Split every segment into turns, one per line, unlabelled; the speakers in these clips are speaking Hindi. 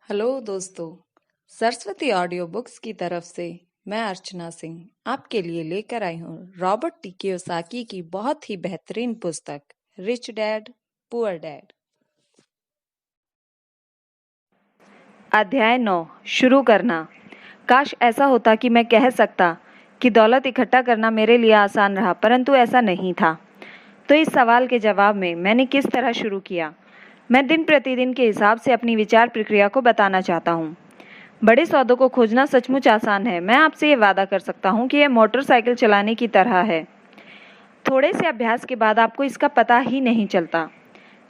हेलो दोस्तों, सरस्वती ऑडियो बुक्स की तरफ से मैं अर्चना सिंह आपके लिए लेकर आई हूँ रॉबर्ट टी कियोसाकी की बहुत ही बेहतरीन पुस्तक रिच डैड पुअर डैड।
अध्याय 9 शुरू करना। काश ऐसा होता कि मैं कह सकता कि दौलत इकट्ठा करना मेरे लिए आसान रहा, परंतु ऐसा नहीं था। तो इस सवाल के जवाब में मैंने किस तरह शुरू किया, मैं दिन प्रतिदिन के हिसाब से अपनी विचार प्रक्रिया को बताना चाहता हूँ। बड़े सौदों को खोजना सचमुच आसान है। मैं आपसे ये वादा कर सकता हूँ कि यह मोटरसाइकिल चलाने की तरह है। थोड़े से अभ्यास के बाद आपको इसका पता ही नहीं चलता।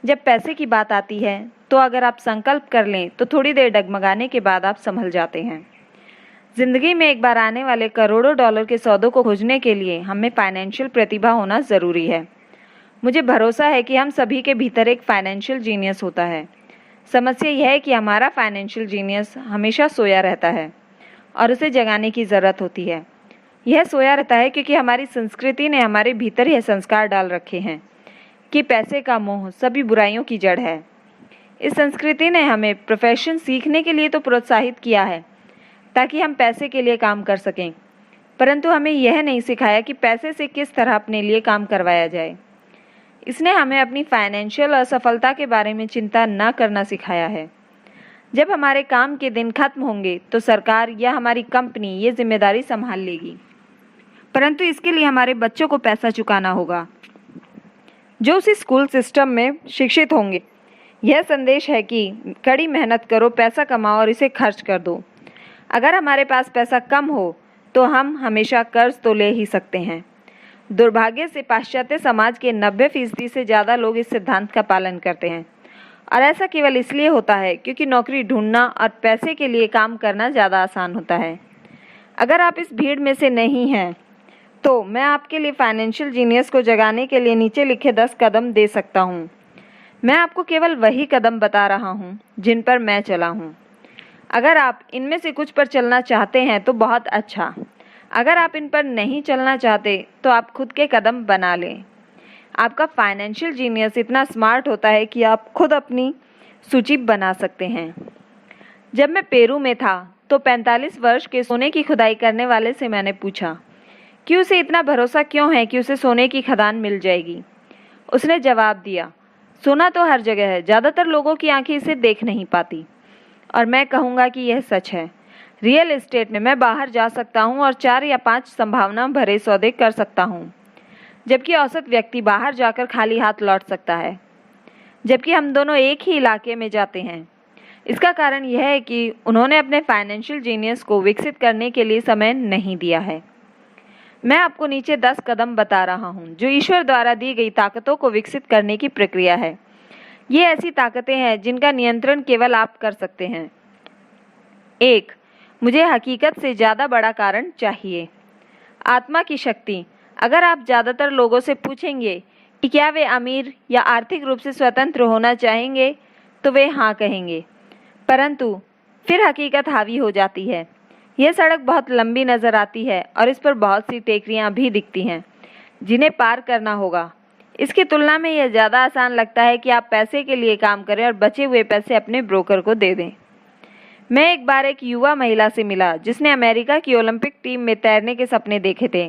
जब पैसे की बात आती है तो अगर आप संकल्प कर लें तो थोड़ी देर डगमगाने के बाद आप संभल जाते हैं। जिंदगी में एक बार आने वाले करोड़ों डॉलर के सौदों को खोजने के लिए हमें फाइनेंशियल प्रतिभा होना ज़रूरी है। मुझे भरोसा है कि हम सभी के भीतर एक फाइनेंशियल जीनियस होता है। समस्या यह है कि हमारा फाइनेंशियल जीनियस हमेशा सोया रहता है और उसे जगाने की ज़रूरत होती है। यह सोया रहता है क्योंकि हमारी संस्कृति ने हमारे भीतर यह संस्कार डाल रखे हैं कि पैसे का मोह सभी बुराइयों की जड़ है। इस संस्कृति ने हमें प्रोफेशन सीखने के लिए तो प्रोत्साहित किया है ताकि हम पैसे के लिए काम कर सकें, परंतु हमें यह नहीं सिखाया कि पैसे से किस तरह अपने लिए काम करवाया जाए। इसने हमें अपनी फाइनेंशियल असफलता के बारे में चिंता न करना सिखाया है। जब हमारे काम के दिन खत्म होंगे तो सरकार या हमारी कंपनी ये जिम्मेदारी संभाल लेगी, परंतु इसके लिए हमारे बच्चों को पैसा चुकाना होगा जो उसी स्कूल सिस्टम में शिक्षित होंगे। यह संदेश है कि कड़ी मेहनत करो, पैसा कमाओ और इसे खर्च कर दो। अगर हमारे पास पैसा कम हो तो हम हमेशा कर्ज तो ले ही सकते हैं। दुर्भाग्य से पाश्चात्य समाज के 90% से ज़्यादा लोग इस सिद्धांत का पालन करते हैं, और ऐसा केवल इसलिए होता है क्योंकि नौकरी ढूंढना और पैसे के लिए काम करना ज़्यादा आसान होता है। अगर आप इस भीड़ में से नहीं हैं तो मैं आपके लिए फाइनेंशियल जीनियस को जगाने के लिए नीचे लिखे 10 कदम दे सकता हूँ। मैं आपको केवल वही कदम बता रहा हूँ जिन पर मैं चला हूँ। अगर आप इनमें से कुछ पर चलना चाहते हैं तो बहुत अच्छा। अगर आप इन पर नहीं चलना चाहते तो आप खुद के कदम बना लें। आपका फाइनेंशियल जीनियस इतना स्मार्ट होता है कि आप खुद अपनी सूची बना सकते हैं। जब मैं पेरू में था तो 45 वर्ष के सोने की खुदाई करने वाले से मैंने पूछा कि उसे इतना भरोसा क्यों है कि उसे सोने की खदान मिल जाएगी। उसने जवाब दिया, सोना तो हर जगह है, ज़्यादातर लोगों की आंखें इसे देख नहीं पाती। और मैं कहूँगा कि यह सच है। रियल एस्टेट में मैं बाहर जा सकता हूँ और 4 या 5 संभावना भरे सौदे कर सकता हूँ, जबकि औसत व्यक्ति बाहर जाकर खाली हाथ लौट सकता है। जबकि हम दोनों एक ही इलाके में जाते हैं। इसका कारण यह है कि उन्होंने अपने फाइनेंशियल जीनियस को विकसित करने के लिए समय नहीं दिया है। मैं आपको नीचे 10 कदम बता रहा हूँ जो ईश्वर द्वारा दी गई ताकतों को विकसित करने की प्रक्रिया है। ये ऐसी ताकतें हैं जिनका नियंत्रण केवल आप कर सकते हैं। 1. मुझे हकीकत से ज़्यादा बड़ा कारण चाहिए। आत्मा की शक्ति। अगर आप ज़्यादातर लोगों से पूछेंगे कि क्या वे अमीर या आर्थिक रूप से स्वतंत्र होना चाहेंगे तो वे हाँ कहेंगे, परंतु फिर हकीकत हावी हो जाती है। यह सड़क बहुत लंबी नज़र आती है और इस पर बहुत सी टेकरियाँ भी दिखती हैं जिन्हें पार करना होगा। इसकी तुलना में यह ज़्यादा आसान लगता है कि आप पैसे के लिए काम करें और बचे हुए पैसे अपने ब्रोकर को दे दें। मैं एक बार एक युवा महिला से मिला जिसने अमेरिका की ओलंपिक टीम में तैरने के सपने देखे थे।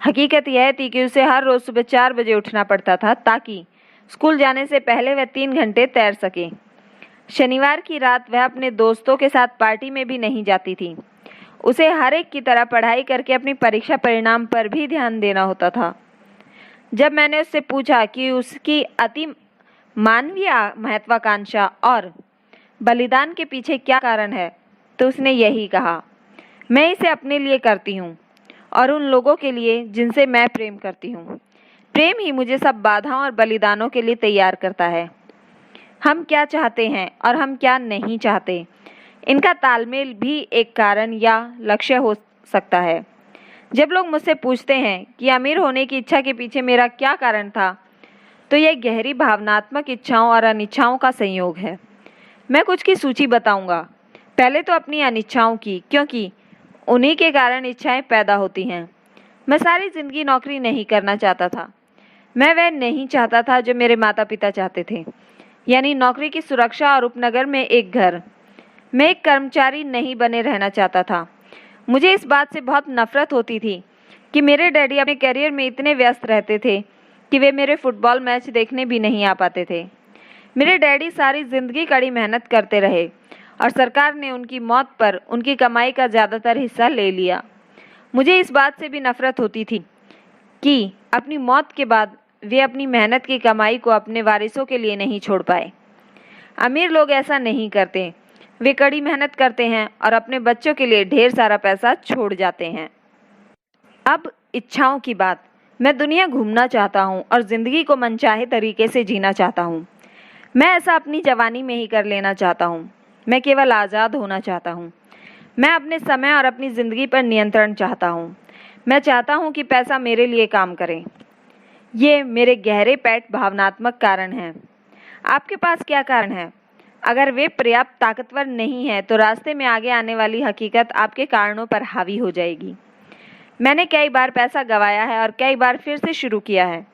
हकीकत यह थी कि उसे हर रोज़ सुबह 4 बजे उठना पड़ता था ताकि स्कूल जाने से पहले वह 3 घंटे तैर सके। शनिवार की रात वह अपने दोस्तों के साथ पार्टी में भी नहीं जाती थी। उसे हर एक की तरह पढ़ाई करके अपनी परीक्षा परिणाम पर भी ध्यान देना होता था। जब मैंने उससे पूछा कि उसकी अति मानवीय महत्वाकांक्षा और बलिदान के पीछे क्या कारण है, तो उसने यही कहा, मैं इसे अपने लिए करती हूँ और उन लोगों के लिए जिनसे मैं प्रेम करती हूँ। प्रेम ही मुझे सब बाधाओं और बलिदानों के लिए तैयार करता है। हम क्या चाहते हैं और हम क्या नहीं चाहते, इनका तालमेल भी एक कारण या लक्ष्य हो सकता है। जब लोग मुझसे पूछते हैं कि अमीर होने की इच्छा के पीछे मेरा क्या कारण था, तो यह गहरी भावनात्मक इच्छाओं और अनिच्छाओं का संयोग है। मैं कुछ की सूची बताऊंगा। पहले तो अपनी अनिच्छाओं की, क्योंकि उन्हीं के कारण इच्छाएं पैदा होती हैं। मैं सारी ज़िंदगी नौकरी नहीं करना चाहता था। मैं वह नहीं चाहता था जो मेरे माता पिता चाहते थे, यानी नौकरी की सुरक्षा और उपनगर में एक घर। मैं एक कर्मचारी नहीं बने रहना चाहता था। मुझे इस बात से बहुत नफरत होती थी कि मेरे डैडी अपने करियर में इतने व्यस्त रहते थे कि वे मेरे फुटबॉल मैच देखने भी नहीं आ पाते थे। मेरे डैडी सारी ज़िंदगी कड़ी मेहनत करते रहे और सरकार ने उनकी मौत पर उनकी कमाई का ज़्यादातर हिस्सा ले लिया। मुझे इस बात से भी नफरत होती थी कि अपनी मौत के बाद वे अपनी मेहनत की कमाई को अपने वारिसों के लिए नहीं छोड़ पाए। अमीर लोग ऐसा नहीं करते। वे कड़ी मेहनत करते हैं और अपने बच्चों के लिए ढेर सारा पैसा छोड़ जाते हैं। अब इच्छाओं की बात। मैं दुनिया घूमना चाहता हूँ और ज़िंदगी को मनचाहे तरीके से जीना चाहता हूँ। मैं ऐसा अपनी जवानी में ही कर लेना चाहता हूँ। मैं केवल आज़ाद होना चाहता हूँ। मैं अपने समय और अपनी ज़िंदगी पर नियंत्रण चाहता हूँ। मैं चाहता हूँ कि पैसा मेरे लिए काम करे। ये मेरे गहरे पेट भावनात्मक कारण हैं। आपके पास क्या कारण है? अगर वे पर्याप्त ताकतवर नहीं हैं तो रास्ते में आगे आने वाली हकीकत आपके कारणों पर हावी हो जाएगी। मैंने कई बार पैसा गंवाया है और कई बार फिर से शुरू किया है,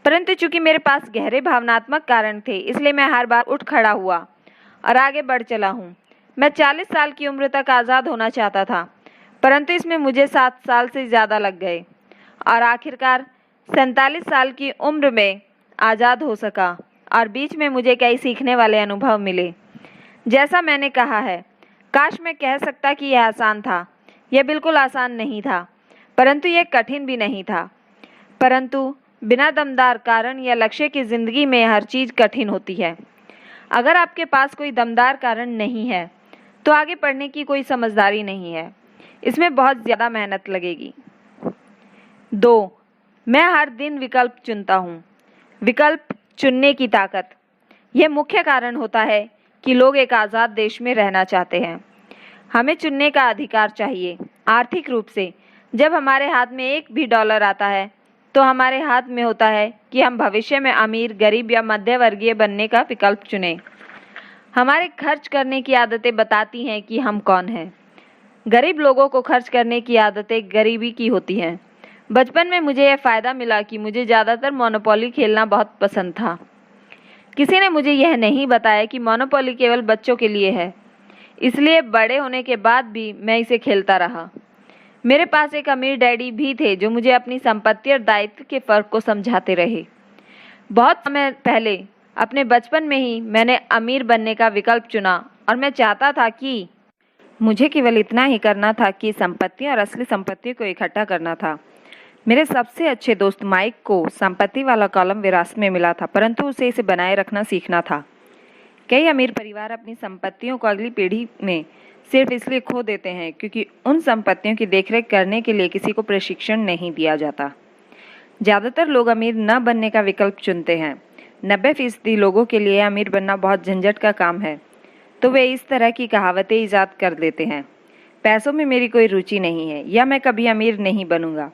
परंतु चूंकि मेरे पास गहरे भावनात्मक कारण थे, इसलिए मैं हर बार उठ खड़ा हुआ और आगे बढ़ चला हूँ। मैं 40 साल की उम्र तक आज़ाद होना चाहता था, परंतु इसमें मुझे 7 साल से ज़्यादा लग गए और आखिरकार 47 साल की उम्र में आज़ाद हो सका और बीच में मुझे कई सीखने वाले अनुभव मिले। जैसा मैंने कहा है, काश मैं कह सकता कि यह आसान था। यह बिल्कुल आसान नहीं था, परंतु यह कठिन भी नहीं था। परंतु बिना दमदार कारण या लक्ष्य की ज़िंदगी में हर चीज़ कठिन होती है। अगर आपके पास कोई दमदार कारण नहीं है तो आगे बढ़ने की कोई समझदारी नहीं है। इसमें बहुत ज़्यादा मेहनत लगेगी। 2. मैं हर दिन विकल्प चुनता हूँ। विकल्प चुनने की ताकत। यह मुख्य कारण होता है कि लोग एक आज़ाद देश में रहना चाहते हैं। हमें चुनने का अधिकार चाहिए। आर्थिक रूप से जब हमारे हाथ में एक भी डॉलर आता है तो हमारे हाथ में होता है कि हम भविष्य में अमीर, गरीब या मध्यवर्गीय बनने का विकल्प चुनें। हमारे खर्च करने की आदतें बताती हैं कि हम कौन हैं। गरीब लोगों को खर्च करने की आदतें गरीबी की होती हैं। बचपन में मुझे यह फ़ायदा मिला कि मुझे ज़्यादातर मोनोपोली खेलना बहुत पसंद था। किसी ने मुझे यह नहीं बताया कि मोनोपोली केवल बच्चों के लिए है, इसलिए बड़े होने के बाद भी मैं इसे खेलता रहा। मेरे पास एक अमीर डैडी भी थे जो मुझे अपनी संपत्ति और दायित्व के फ़र्क को समझाते रहे। बहुत समय पहले अपने बचपन में ही मैंने अमीर बनने का विकल्प चुना और मैं चाहता था कि मुझे केवल इतना ही करना था कि संपत्ति और असली संपत्ति को इकट्ठा करना था। मेरे सबसे अच्छे दोस्त माइक को संपत्ति वाला कॉलम विरासत में मिला था, परंतु उसे इसे बनाए रखना सीखना था। कई अमीर परिवार अपनी संपत्तियों को अगली पीढ़ी में सिर्फ इसलिए खो देते हैं क्योंकि उन संपत्तियों की देखरेख करने के लिए किसी को प्रशिक्षण नहीं दिया जाता। ज़्यादातर लोग अमीर न बनने का विकल्प चुनते हैं। 90% लोगों के लिए अमीर बनना बहुत झंझट का काम है, तो वे इस तरह की कहावतें ईजाद कर देते हैं। पैसों में मेरी कोई रुचि नहीं है, या मैं कभी अमीर नहीं बनूंगा,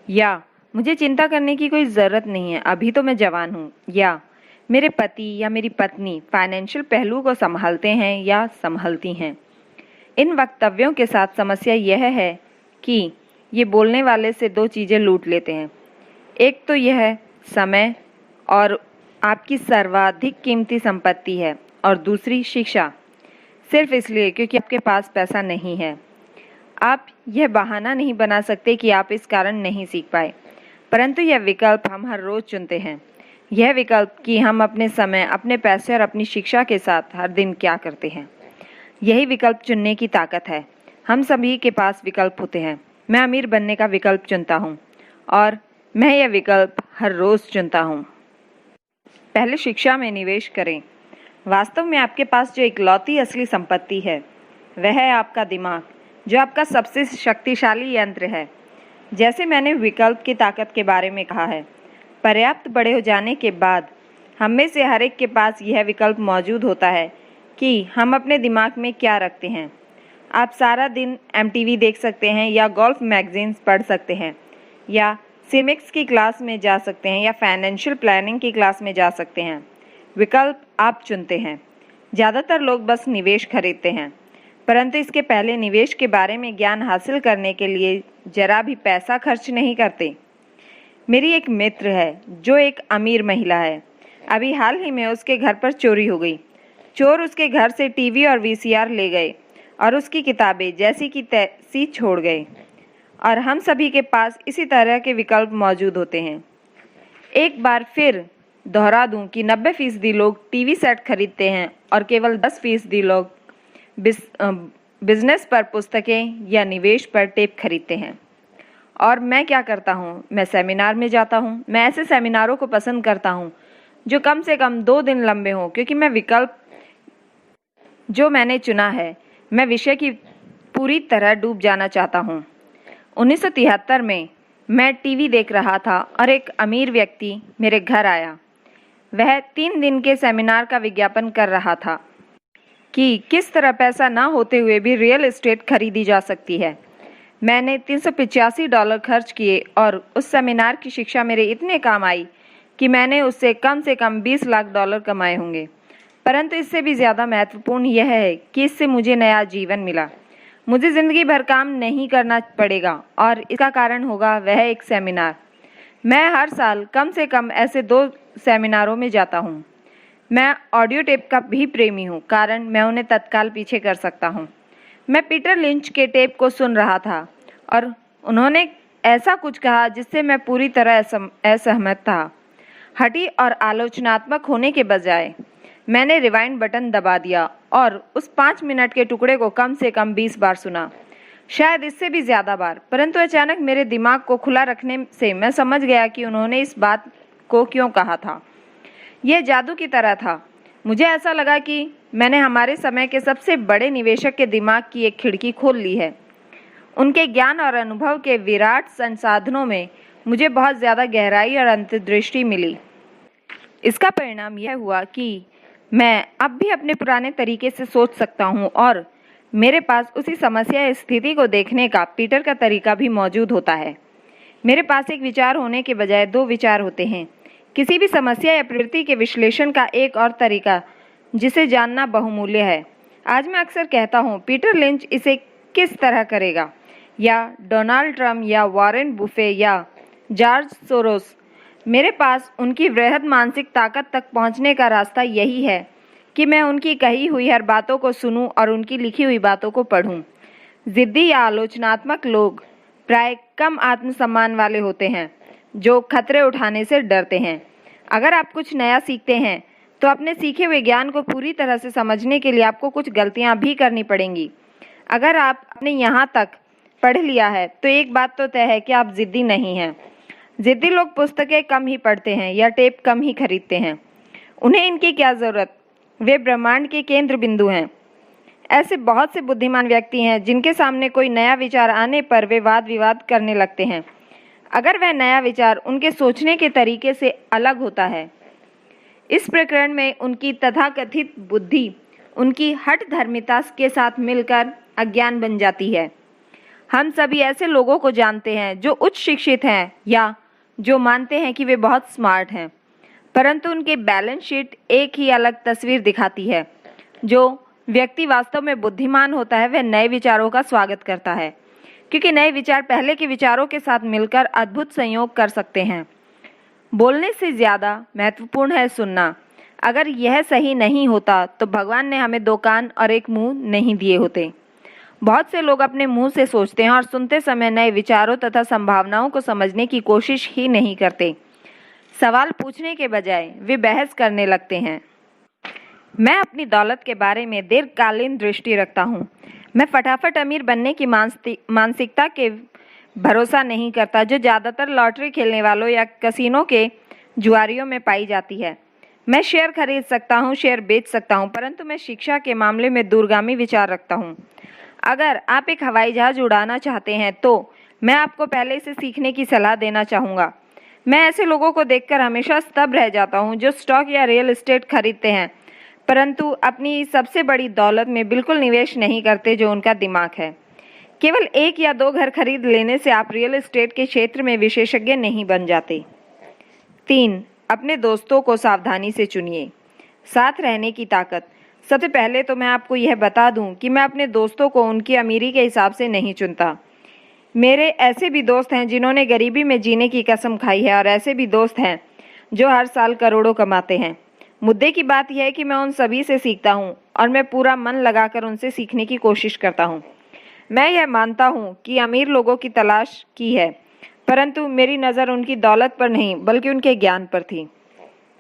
या मुझे चिंता करने की कोई ज़रूरत नहीं है, अभी तो मैं जवान हूँ, या मेरे पति या मेरी पत्नी फाइनेंशियल पहलू को संभालते हैं या संभालती हैं। इन वक्तव्यों के साथ समस्या यह है कि ये बोलने वाले से 2 चीज़ें लूट लेते हैं। एक तो यह समय और आपकी सर्वाधिक कीमती संपत्ति है, और दूसरी शिक्षा, सिर्फ इसलिए क्योंकि आपके पास पैसा नहीं है। आप यह बहाना नहीं बना सकते कि आप इस कारण नहीं सीख पाए, परंतु यह विकल्प हम हर रोज़ चुनते हैं। यह विकल्प कि हम अपने समय, अपने पैसे और अपनी शिक्षा के साथ हर दिन क्या करते हैं, यही विकल्प चुनने की ताकत है। हम सभी के पास विकल्प होते हैं। मैं अमीर बनने का विकल्प चुनता हूँ और मैं यह विकल्प हर रोज़ चुनता हूँ। पहले शिक्षा में निवेश करें। वास्तव में आपके पास जो इकलौती असली संपत्ति है वह है आपका दिमाग, जो आपका सबसे शक्तिशाली यंत्र है। जैसे मैंने विकल्प की ताकत के बारे में कहा है, पर्याप्त बड़े हो जाने के बाद हम में से हर एक के पास यह विकल्प मौजूद होता है कि हम अपने दिमाग में क्या रखते हैं। आप सारा दिन MTV देख सकते हैं, या गोल्फ मैगजीन्स पढ़ सकते हैं, या सिमिक्स की क्लास में जा सकते हैं, या फाइनेंशियल प्लानिंग की क्लास में जा सकते हैं। विकल्प आप चुनते हैं। ज़्यादातर लोग बस निवेश खरीदते हैं, परंतु इसके पहले निवेश के बारे में ज्ञान हासिल करने के लिए जरा भी पैसा खर्च नहीं करते। मेरी एक मित्र है जो एक अमीर महिला है। अभी हाल ही में उसके घर पर चोरी हो गई। चोर उसके घर से टीवी और वीसीआर ले गए और उसकी किताबें जैसी की तैसी छोड़ गए। और हम सभी के पास इसी तरह के विकल्प मौजूद होते हैं। एक बार फिर दोहरा दूं कि 90% लोग टीवी सेट खरीदते हैं और केवल 10% लोग बिजनेस पर पुस्तकें या निवेश पर टेप खरीदते हैं। और मैं क्या करता हूँ? मैं सेमिनार में जाता हूँ। मैं ऐसे सेमिनारों को पसंद करता हूँ जो कम से कम 2 दिन लंबे हों, क्योंकि मैं विकल्प जो मैंने चुना है, मैं विषय की पूरी तरह डूब जाना चाहता हूँ। 1973 में मैं टीवी देख रहा था और एक अमीर व्यक्ति मेरे घर आया। वह 3 दिन के सेमिनार का विज्ञापन कर रहा था कि किस तरह पैसा ना होते हुए भी रियल एस्टेट खरीदी जा सकती है। मैंने $385 खर्च किए और उस सेमिनार की शिक्षा मेरे इतने काम आई कि मैंने उससे कम से कम $20 लाख कमाए होंगे। परंतु इससे भी ज़्यादा महत्वपूर्ण यह है कि इससे मुझे नया जीवन मिला। मुझे ज़िंदगी भर काम नहीं करना पड़ेगा और इसका कारण होगा वह एक सेमिनार। मैं हर साल कम से कम ऐसे 2 सेमिनारों में जाता हूँ। मैं ऑडियो टेप का भी प्रेमी हूँ, कारण मैं उन्हें तत्काल पीछे कर सकता हूँ। मैं पीटर लिंच के टेप को सुन रहा था और उन्होंने ऐसा कुछ कहा जिससे मैं पूरी तरह असहमत था। हठी और आलोचनात्मक होने के बजाय मैंने रिवाइंड बटन दबा दिया और उस 5 मिनट के टुकड़े को कम से कम 20 बार सुना, शायद इससे भी ज़्यादा बार। परंतु अचानक मेरे दिमाग को खुला रखने से मैं समझ गया कि उन्होंने इस बात को क्यों कहा था। यह जादू की तरह था। मुझे ऐसा लगा कि मैंने हमारे समय के सबसे बड़े निवेशक के दिमाग की एक खिड़की खोल ली है। उनके ज्ञान और अनुभव के विराट संसाधनों में मुझे बहुत ज़्यादा गहराई और अंतर्दृष्टि मिली। इसका परिणाम यह हुआ कि मैं अब भी अपने पुराने तरीके से सोच सकता हूँ और मेरे पास उसी समस्या या स्थिति को देखने का पीटर का तरीका भी मौजूद होता है। मेरे पास एक विचार होने के बजाय 2 विचार होते हैं। किसी भी समस्या या प्रवृत्ति के विश्लेषण का एक और तरीका जिसे जानना बहुमूल्य है। आज मैं अक्सर कहता हूँ, पीटर लिंच इसे किस तरह करेगा, या डोनाल्ड ट्रम्प या वॉरेन बुफे या जॉर्ज सोरोस। मेरे पास उनकी वृहद मानसिक ताकत तक पहुँचने का रास्ता यही है कि मैं उनकी कही हुई हर बातों को सुनूं और उनकी लिखी हुई बातों को पढूं। जिद्दी या आलोचनात्मक लोग प्राय कम आत्मसम्मान वाले होते हैं, जो खतरे उठाने से डरते हैं। अगर आप कुछ नया सीखते हैं तो अपने सीखे हुए ज्ञान को पूरी तरह से समझने के लिए आपको कुछ गलतियां भी करनी पड़ेंगी। अगर आपने यहाँ तक पढ़ लिया है तो एक बात तो तय है कि आप जिद्दी नहीं हैं। जिद्दी लोग पुस्तकें कम ही पढ़ते हैं या टेप कम ही खरीदते हैं। उन्हें इनकी क्या ज़रूरत? वे ब्रह्मांड के केंद्र बिंदु हैं। ऐसे बहुत से बुद्धिमान व्यक्ति हैं जिनके सामने कोई नया विचार आने पर वे वाद विवाद करने लगते हैं, अगर वह नया विचार उनके सोचने के तरीके से अलग होता है। इस प्रकरण में उनकी तथाकथित बुद्धि उनकी हठधर्मिता के साथ मिलकर अज्ञान बन जाती है। हम सभी ऐसे लोगों को जानते हैं जो उच्च शिक्षित हैं या जो मानते हैं कि वे बहुत स्मार्ट हैं, परंतु उनके बैलेंस शीट एक ही अलग तस्वीर दिखाती है। जो व्यक्ति वास्तव में बुद्धिमान होता है वह नए विचारों का स्वागत करता है, क्योंकि नए विचार पहले के विचारों के साथ मिलकर अद्भुत संयोग कर सकते हैं। बोलने से ज़्यादा महत्वपूर्ण है सुनना। अगर यह सही नहीं होता तो भगवान ने हमें 2 कान और 1 मुंह नहीं दिए होते। बहुत से लोग अपने मुंह से सोचते हैं और सुनते समय नए विचारों तथा संभावनाओं को समझने की कोशिश ही नहीं करते। सवाल पूछने के बजाय वे बहस करने लगते हैं। मैं अपनी दौलत के बारे में दीर्घकालीन दृष्टि रखता हूँ। मैं फटाफट अमीर बनने की मानसिकता के भरोसा नहीं करता जो ज़्यादातर लॉटरी खेलने वालों या कसिनो के जुआरियों में पाई जाती है। मैं शेयर खरीद सकता हूँ, शेयर बेच सकता हूँ, परंतु मैं शिक्षा के मामले में दूरगामी विचार रखता हूँ। अगर आप एक हवाई जहाज़ उड़ाना चाहते हैं तो मैं आपको पहले से सीखने की सलाह देना चाहूँगा। मैं ऐसे लोगों को देखकर हमेशा स्तब्ध रह जाता हूँ जो स्टॉक या रियल एस्टेट खरीदते हैं, परंतु अपनी सबसे बड़ी दौलत में बिल्कुल निवेश नहीं करते जो उनका दिमाग है। केवल 1 या 2 घर खरीद लेने से आप रियल एस्टेट के क्षेत्र में विशेषज्ञ नहीं बन जाते। 3. अपने दोस्तों को सावधानी से चुनिए। साथ रहने की ताकत। सबसे पहले तो मैं आपको यह बता दूं कि मैं अपने दोस्तों को उनकी अमीरी के हिसाब से नहीं चुनता। मेरे ऐसे भी दोस्त हैं जिन्होंने गरीबी में जीने की कसम खाई है और ऐसे भी दोस्त हैं जो हर साल करोड़ों कमाते हैं। मुद्दे की बात यह है कि मैं उन सभी से सीखता हूँ और मैं पूरा मन लगाकर उनसे सीखने की कोशिश करता हूँ। मैं यह मानता हूँ कि अमीर लोगों की तलाश की है, परंतु मेरी नज़र उनकी दौलत पर नहीं बल्कि उनके ज्ञान पर थी।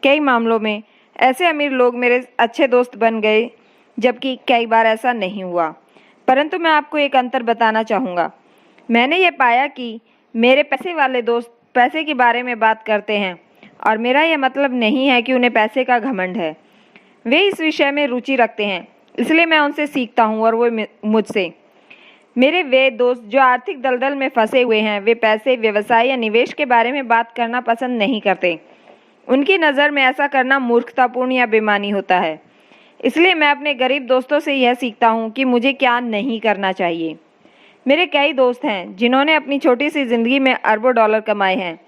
कई मामलों में ऐसे अमीर लोग मेरे अच्छे दोस्त बन गए, जबकि कई बार ऐसा नहीं हुआ। परंतु मैं आपको एक अंतर बताना चाहूँगा। मैंने ये पाया कि मेरे पैसे वाले दोस्त पैसे के बारे में बात करते हैं, और मेरा यह मतलब नहीं है कि उन्हें पैसे का घमंड है। वे इस विषय में रुचि रखते हैं, इसलिए मैं उनसे सीखता हूँ और वो मुझसे। मेरे वे दोस्त जो आर्थिक दलदल में फंसे हुए हैं, वे पैसे, व्यवसाय या निवेश के बारे में बात करना पसंद नहीं करते। उनकी नज़र में ऐसा करना मूर्खतापूर्ण या बेईमानी होता है। इसलिए मैं अपने गरीब दोस्तों से यह सीखता हूँ कि मुझे क्या नहीं करना चाहिए। मेरे कई दोस्त हैं जिन्होंने अपनी छोटी सी ज़िंदगी में अरबों डॉलर कमाए हैं।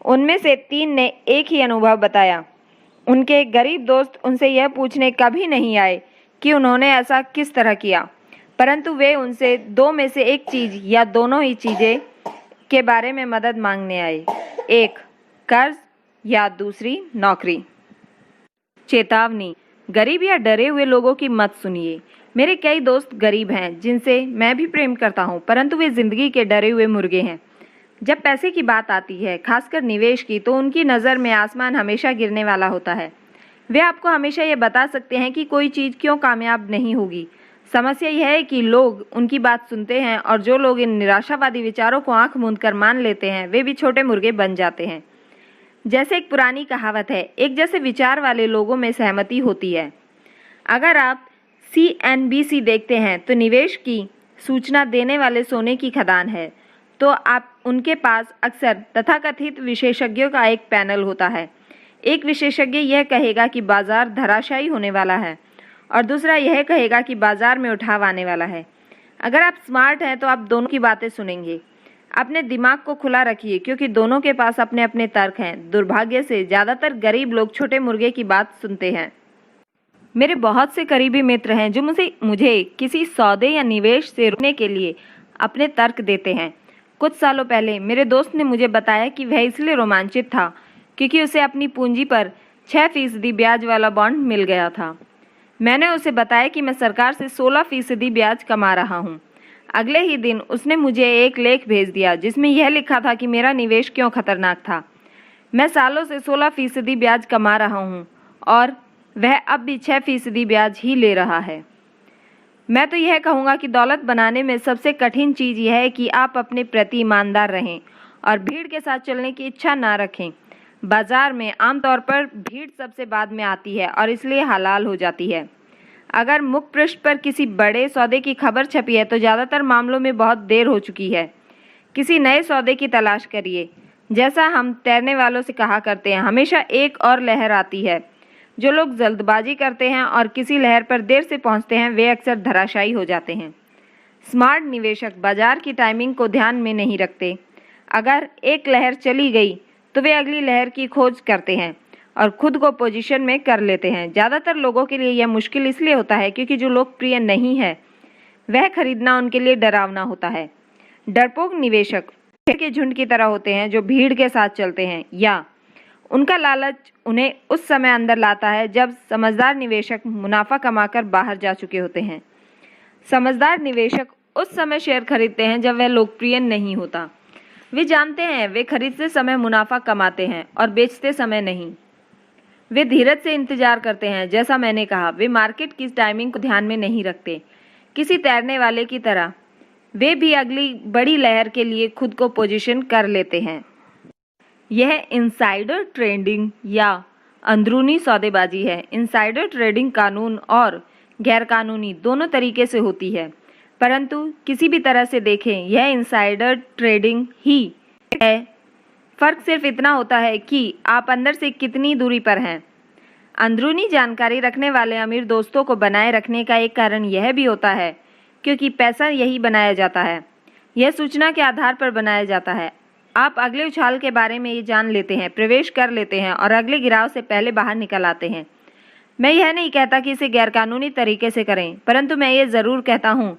उनमें से 3 ने एक ही अनुभव बताया। उनके गरीब दोस्त उनसे यह पूछने कभी नहीं आए कि उन्होंने ऐसा किस तरह किया, परंतु वे उनसे 2 में से एक चीज़ या दोनों ही चीज़ें के बारे में मदद मांगने आए। 1 कर्ज या दूसरी नौकरी। चेतावनी, गरीब या डरे हुए लोगों की मत सुनिए। मेरे कई दोस्त गरीब हैं जिनसे मैं भी प्रेम करता हूं, परंतु वे जिंदगी के डरे हुए मुर्गे हैं। जब पैसे की बात आती है, खासकर निवेश की, तो उनकी नज़र में आसमान हमेशा गिरने वाला होता है। वे आपको हमेशा ये बता सकते हैं कि कोई चीज़ क्यों कामयाब नहीं होगी। समस्या यह है कि लोग उनकी बात सुनते हैं, और जो लोग इन निराशावादी विचारों को आंख मूंद कर मान लेते हैं, वे भी छोटे मुर्गे बन जाते हैं। जैसे एक पुरानी कहावत है, एक जैसे विचार वाले लोगों में सहमति होती है। अगर आप CNBC देखते हैं तो निवेश की सूचना देने वाले सोने की खदान है, तो आप उनके पास अक्सर तथाकथित विशेषज्ञों का एक पैनल होता है। एक विशेषज्ञ यह कहेगा कि बाजार धराशायी होने वाला है, और दूसरा यह कहेगा कि बाजार में उठाव आने वाला है। अगर आप स्मार्ट हैं तो आप दोनों की बातें सुनेंगे। अपने दिमाग को खुला रखिए, क्योंकि दोनों के पास अपने अपने तर्क हैं। दुर्भाग्य से ज़्यादातर गरीब लोग छोटे मुर्गे की बात सुनते हैं। मेरे बहुत से करीबी मित्र हैं जो मुझे किसी सौदे या निवेश से रोकने के लिए अपने तर्क देते हैं। कुछ सालों पहले मेरे दोस्त ने मुझे बताया कि वह इसलिए रोमांचित था क्योंकि उसे अपनी पूंजी पर 6% ब्याज वाला बॉन्ड मिल गया था। मैंने उसे बताया कि मैं सरकार से 16% ब्याज कमा रहा हूँ। अगले ही दिन उसने मुझे एक लेख भेज दिया जिसमें यह लिखा था कि मेरा निवेश क्यों खतरनाक था। मैं सालों से 16% ब्याज कमा रहा हूँ, और वह अब भी 6% ब्याज ही ले रहा है। मैं तो यह कहूँगा कि दौलत बनाने में सबसे कठिन चीज़ यह है कि आप अपने प्रति ईमानदार रहें और भीड़ के साथ चलने की इच्छा ना रखें। बाजार में आमतौर पर भीड़ सबसे बाद में आती है और इसलिए हलाल हो जाती है। अगर मुख पृष्ठ पर किसी बड़े सौदे की खबर छपी है तो ज़्यादातर मामलों में बहुत देर हो चुकी है। किसी नए सौदे की तलाश करिए। जैसा हम तैरने वालों से कहा करते हैं, हमेशा एक और लहर आती है। जो लोग जल्दबाजी करते हैं और किसी लहर पर देर से पहुंचते हैं, वे अक्सर धराशायी हो जाते हैं। स्मार्ट निवेशक बाजार की टाइमिंग को ध्यान में नहीं रखते। अगर एक लहर चली गई तो वे अगली लहर की खोज करते हैं और खुद को पोजीशन में कर लेते हैं। ज़्यादातर लोगों के लिए यह मुश्किल इसलिए होता है क्योंकि जो लोकप्रिय नहीं है वह खरीदना उनके लिए डरावना होता है। डरपोक निवेशक भेड़ के झुंड की तरह होते हैं जो भीड़ के साथ चलते हैं, या उनका लालच उन्हें उस समय अंदर लाता है जब समझदार निवेशक मुनाफा कमाकर बाहर जा चुके होते हैं। समझदार निवेशक उस समय शेयर खरीदते हैं जब वह लोकप्रिय नहीं होता। वे जानते हैं वे खरीदते समय मुनाफा कमाते हैं और बेचते समय नहीं। वे धीरज से इंतजार करते हैं। जैसा मैंने कहा, वे मार्केट की टाइमिंग को ध्यान में नहीं रखते। किसी तैरने वाले की तरह वे भी अगली बड़ी लहर के लिए खुद को पोजीशन कर लेते हैं। यह इनसाइडर ट्रेडिंग या अंदरूनी सौदेबाजी है। इनसाइडर ट्रेडिंग कानून और गैरकानूनी दोनों तरीके से होती है, परंतु किसी भी तरह से देखें यह इनसाइडर ट्रेडिंग ही है। फ़र्क सिर्फ इतना होता है कि आप अंदर से कितनी दूरी पर हैं। अंदरूनी जानकारी रखने वाले अमीर दोस्तों को बनाए रखने का एक कारण यह भी होता है क्योंकि पैसा यही बनाया जाता है। यह सूचना के आधार पर बनाया जाता है। आप अगले उछाल के बारे में ये जान लेते हैं, प्रवेश कर लेते हैं और अगले गिराव से पहले बाहर निकल आते हैं। मैं यह नहीं कहता कि इसे गैरकानूनी तरीके से करें, परंतु मैं ये ज़रूर कहता हूँ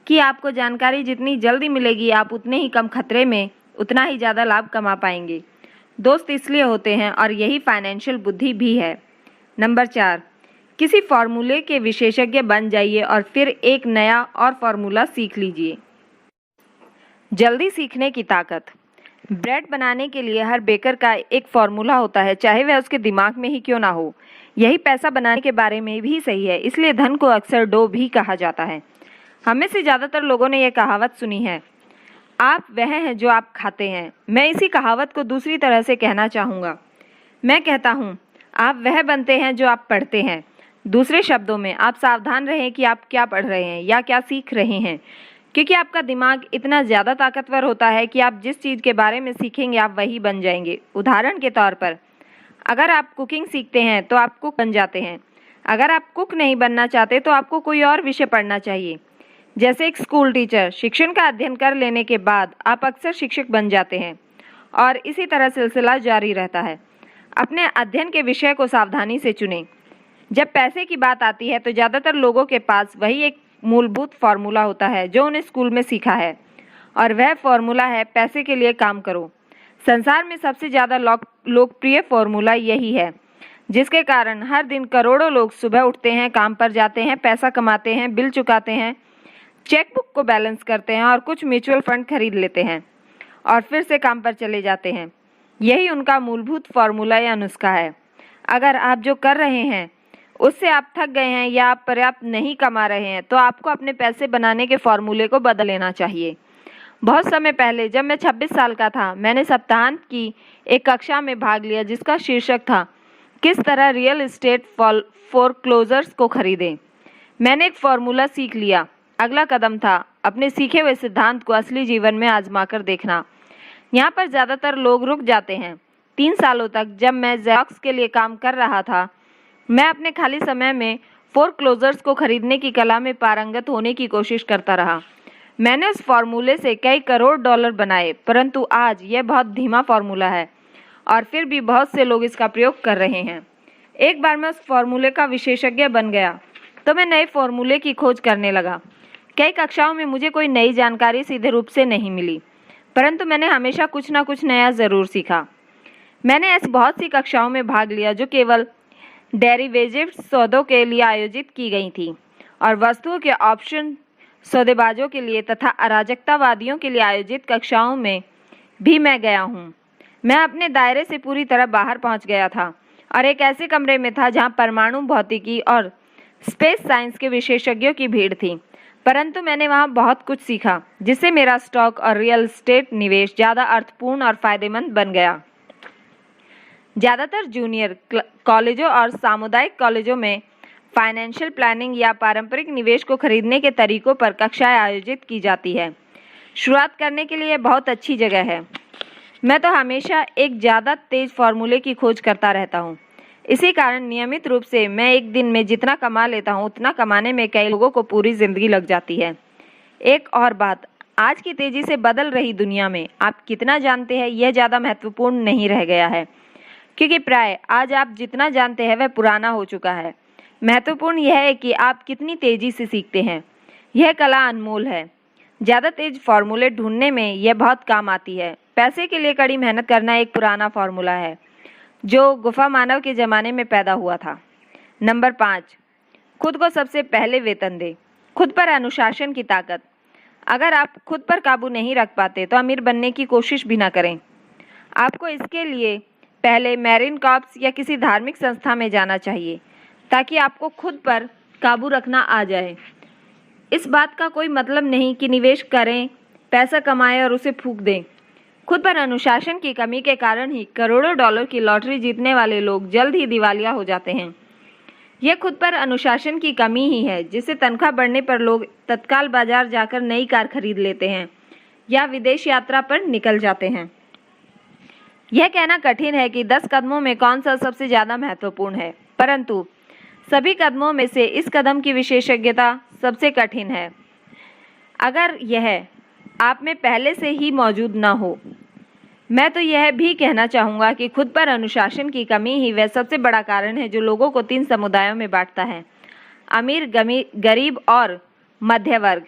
कि आपको जानकारी जितनी जल्दी मिलेगी, आप उतने ही कम खतरे में उतना ही ज़्यादा लाभ कमा पाएंगे। दोस्त इसलिए होते हैं और यही फाइनेंशियल बुद्धि भी है। नंबर 4, किसी फॉर्मूले के विशेषज्ञ बन जाइए और फिर एक नया और फॉर्मूला सीख लीजिए। जल्दी सीखने की ताकत। ब्रेड बनाने के लिए हर बेकर का एक फॉर्मूला होता है, चाहे वह उसके दिमाग में ही क्यों ना हो। यही पैसा बनाने के बारे में भी सही है, इसलिए धन को अक्सर डो भी कहा जाता है। हमें से ज़्यादातर लोगों ने यह कहावत सुनी है, आप वह हैं जो आप खाते हैं। मैं इसी कहावत को दूसरी तरह से कहना चाहूँगा। मैं कहता हूँ, आप वह बनते हैं जो आप पढ़ते हैं। दूसरे शब्दों में, आप सावधान रहें कि आप क्या पढ़ रहे हैं या क्या सीख रहे हैं, क्योंकि आपका दिमाग इतना ज़्यादा ताकतवर होता है कि आप जिस चीज़ के बारे में सीखेंगे आप वही बन जाएंगे। उदाहरण के तौर पर, अगर आप कुकिंग सीखते हैं तो आप कुक बन जाते हैं। अगर आप कुक नहीं बनना चाहते तो आपको कोई और विषय पढ़ना चाहिए। जैसे एक स्कूल टीचर, शिक्षण का अध्ययन कर लेने के बाद आप अक्सर शिक्षक बन जाते हैं और इसी तरह सिलसिला जारी रहता है। अपने अध्ययन के विषय को सावधानी से चुनें। जब पैसे की बात आती है तो ज़्यादातर लोगों के पास वही एक मूलभूत फार्मूला होता है जो उन्हें स्कूल में सीखा है, और वह फार्मूला है, पैसे के लिए काम करो। संसार में सबसे ज़्यादा लोकप्रिय फार्मूला यही है, जिसके कारण हर दिन करोड़ों लोग सुबह उठते हैं, काम पर जाते हैं, पैसा कमाते हैं, बिल चुकाते हैं, चेकबुक को बैलेंस करते हैं और कुछ म्यूचुअल फंड खरीद लेते हैं और फिर से काम पर चले जाते हैं। यही उनका मूलभूत फार्मूला या नुस्खा है। अगर आप जो कर रहे हैं उससे आप थक गए हैं या आप पर्याप्त नहीं कमा रहे हैं तो आपको अपने पैसे बनाने के फॉर्मूले को बदल लेना चाहिए। बहुत समय पहले जब मैं 26 साल का था, मैंने सप्ताहांत की एक कक्षा में भाग लिया जिसका शीर्षक था, किस तरह रियल एस्टेट फोरक्लोजर्स को खरीदें। मैंने एक फॉर्मूला सीख लिया। अगला कदम था अपने सीखे हुए सिद्धांत को असली जीवन में आजमा कर देखना। यहाँ पर ज़्यादातर लोग रुक जाते हैं। 3 सालों तक जब मैं ज़ेरॉक्स के लिए काम कर रहा था, मैं अपने खाली समय में फोरक्लोजर्स को खरीदने की कला में पारंगत होने की कोशिश करता रहा। मैंने उस फार्मूले से कई करोड़ डॉलर बनाए, परंतु आज यह बहुत धीमा फार्मूला है और फिर भी बहुत से लोग इसका प्रयोग कर रहे हैं। एक बार मैं उस फार्मूले का विशेषज्ञ बन गया तो मैं नए फार्मूले की खोज करने लगा। कई कक्षाओं में मुझे कोई नई जानकारी सीधे रूप से नहीं मिली, परंतु मैंने हमेशा कुछ ना कुछ नया ज़रूर सीखा। मैंने ऐसी बहुत सी कक्षाओं में भाग लिया जो केवल डेरिवेटिव सौदों के लिए आयोजित की गई थी और वस्तुओं के ऑप्शन सौदेबाजों के लिए तथा अराजकतावादियों के लिए आयोजित कक्षाओं में भी मैं गया हूँ। मैं अपने दायरे से पूरी तरह बाहर पहुँच गया था और एक ऐसे कमरे में था जहाँ परमाणु भौतिकी और स्पेस साइंस के विशेषज्ञों की भीड़ थी, परंतु मैंने वहाँ बहुत कुछ सीखा जिससे मेरा स्टॉक और रियल एस्टेट निवेश ज़्यादा अर्थपूर्ण और फायदेमंद बन गया। ज़्यादातर जूनियर कॉलेजों और सामुदायिक कॉलेजों में फाइनेंशियल प्लानिंग या पारंपरिक निवेश को खरीदने के तरीकों पर कक्षाएं आयोजित की जाती है। शुरुआत करने के लिए बहुत अच्छी जगह है। मैं तो हमेशा एक ज़्यादा तेज फार्मूले की खोज करता रहता हूँ। इसी कारण नियमित रूप से मैं एक दिन में जितना कमा लेता हूँ उतना कमाने में कई लोगों को पूरी ज़िंदगी लग जाती है। एक और बात, आज की तेज़ी से बदल रही दुनिया में आप कितना जानते हैं यह ज़्यादा महत्वपूर्ण नहीं रह गया है, क्योंकि प्राय आज आप जितना जानते हैं वह पुराना हो चुका है। महत्वपूर्ण यह है कि आप कितनी तेज़ी से सीखते हैं। यह कला अनमोल है। ज़्यादा तेज फार्मूले ढूंढने में यह बहुत काम आती है। पैसे के लिए कड़ी मेहनत करना एक पुराना फार्मूला है जो गुफा मानव के ज़माने में पैदा हुआ था। नंबर 5, खुद को सबसे पहले वेतन दें। खुद पर अनुशासन की ताकत। अगर आप खुद पर काबू नहीं रख पाते तो अमीर बनने की कोशिश भी ना करें। आपको इसके लिए पहले मैरीन कॉर्प्स या किसी धार्मिक संस्था में जाना चाहिए ताकि आपको खुद पर काबू रखना आ जाए। इस बात का कोई मतलब नहीं कि निवेश करें, पैसा कमाएं और उसे फूंक दें। खुद पर अनुशासन की कमी के कारण ही करोड़ों डॉलर की लॉटरी जीतने वाले लोग जल्द ही दिवालिया हो जाते हैं। यह खुद पर अनुशासन की कमी ही है जिससे तनख्वाह बढ़ने पर लोग तत्काल बाजार जाकर नई कार खरीद लेते हैं या विदेश यात्रा पर निकल जाते हैं। यह कहना कठिन है कि 10 कदमों में कौन सा सबसे ज़्यादा महत्वपूर्ण है, परंतु सभी कदमों में से इस कदम की विशेषज्ञता सबसे कठिन है। अगर यह आप में पहले से ही मौजूद ना हो। मैं तो यह भी कहना चाहूँगा कि खुद पर अनुशासन की कमी ही वह सबसे बड़ा कारण है जो लोगों को 3 समुदायों में बांटता है: अमीर, गरीब और मध्य वर्ग।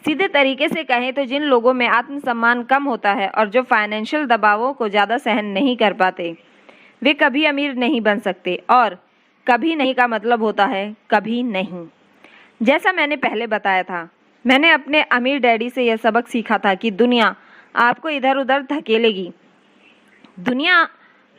सीधे तरीके से कहें तो जिन लोगों में आत्मसम्मान कम होता है और जो फाइनेंशियल दबावों को ज़्यादा सहन नहीं कर पाते, वे कभी अमीर नहीं बन सकते और कभी नहीं का मतलब होता है कभी नहीं। जैसा मैंने पहले बताया था, मैंने अपने अमीर डैडी से यह सबक सीखा था कि दुनिया आपको इधर उधर धकेलेगी। दुनिया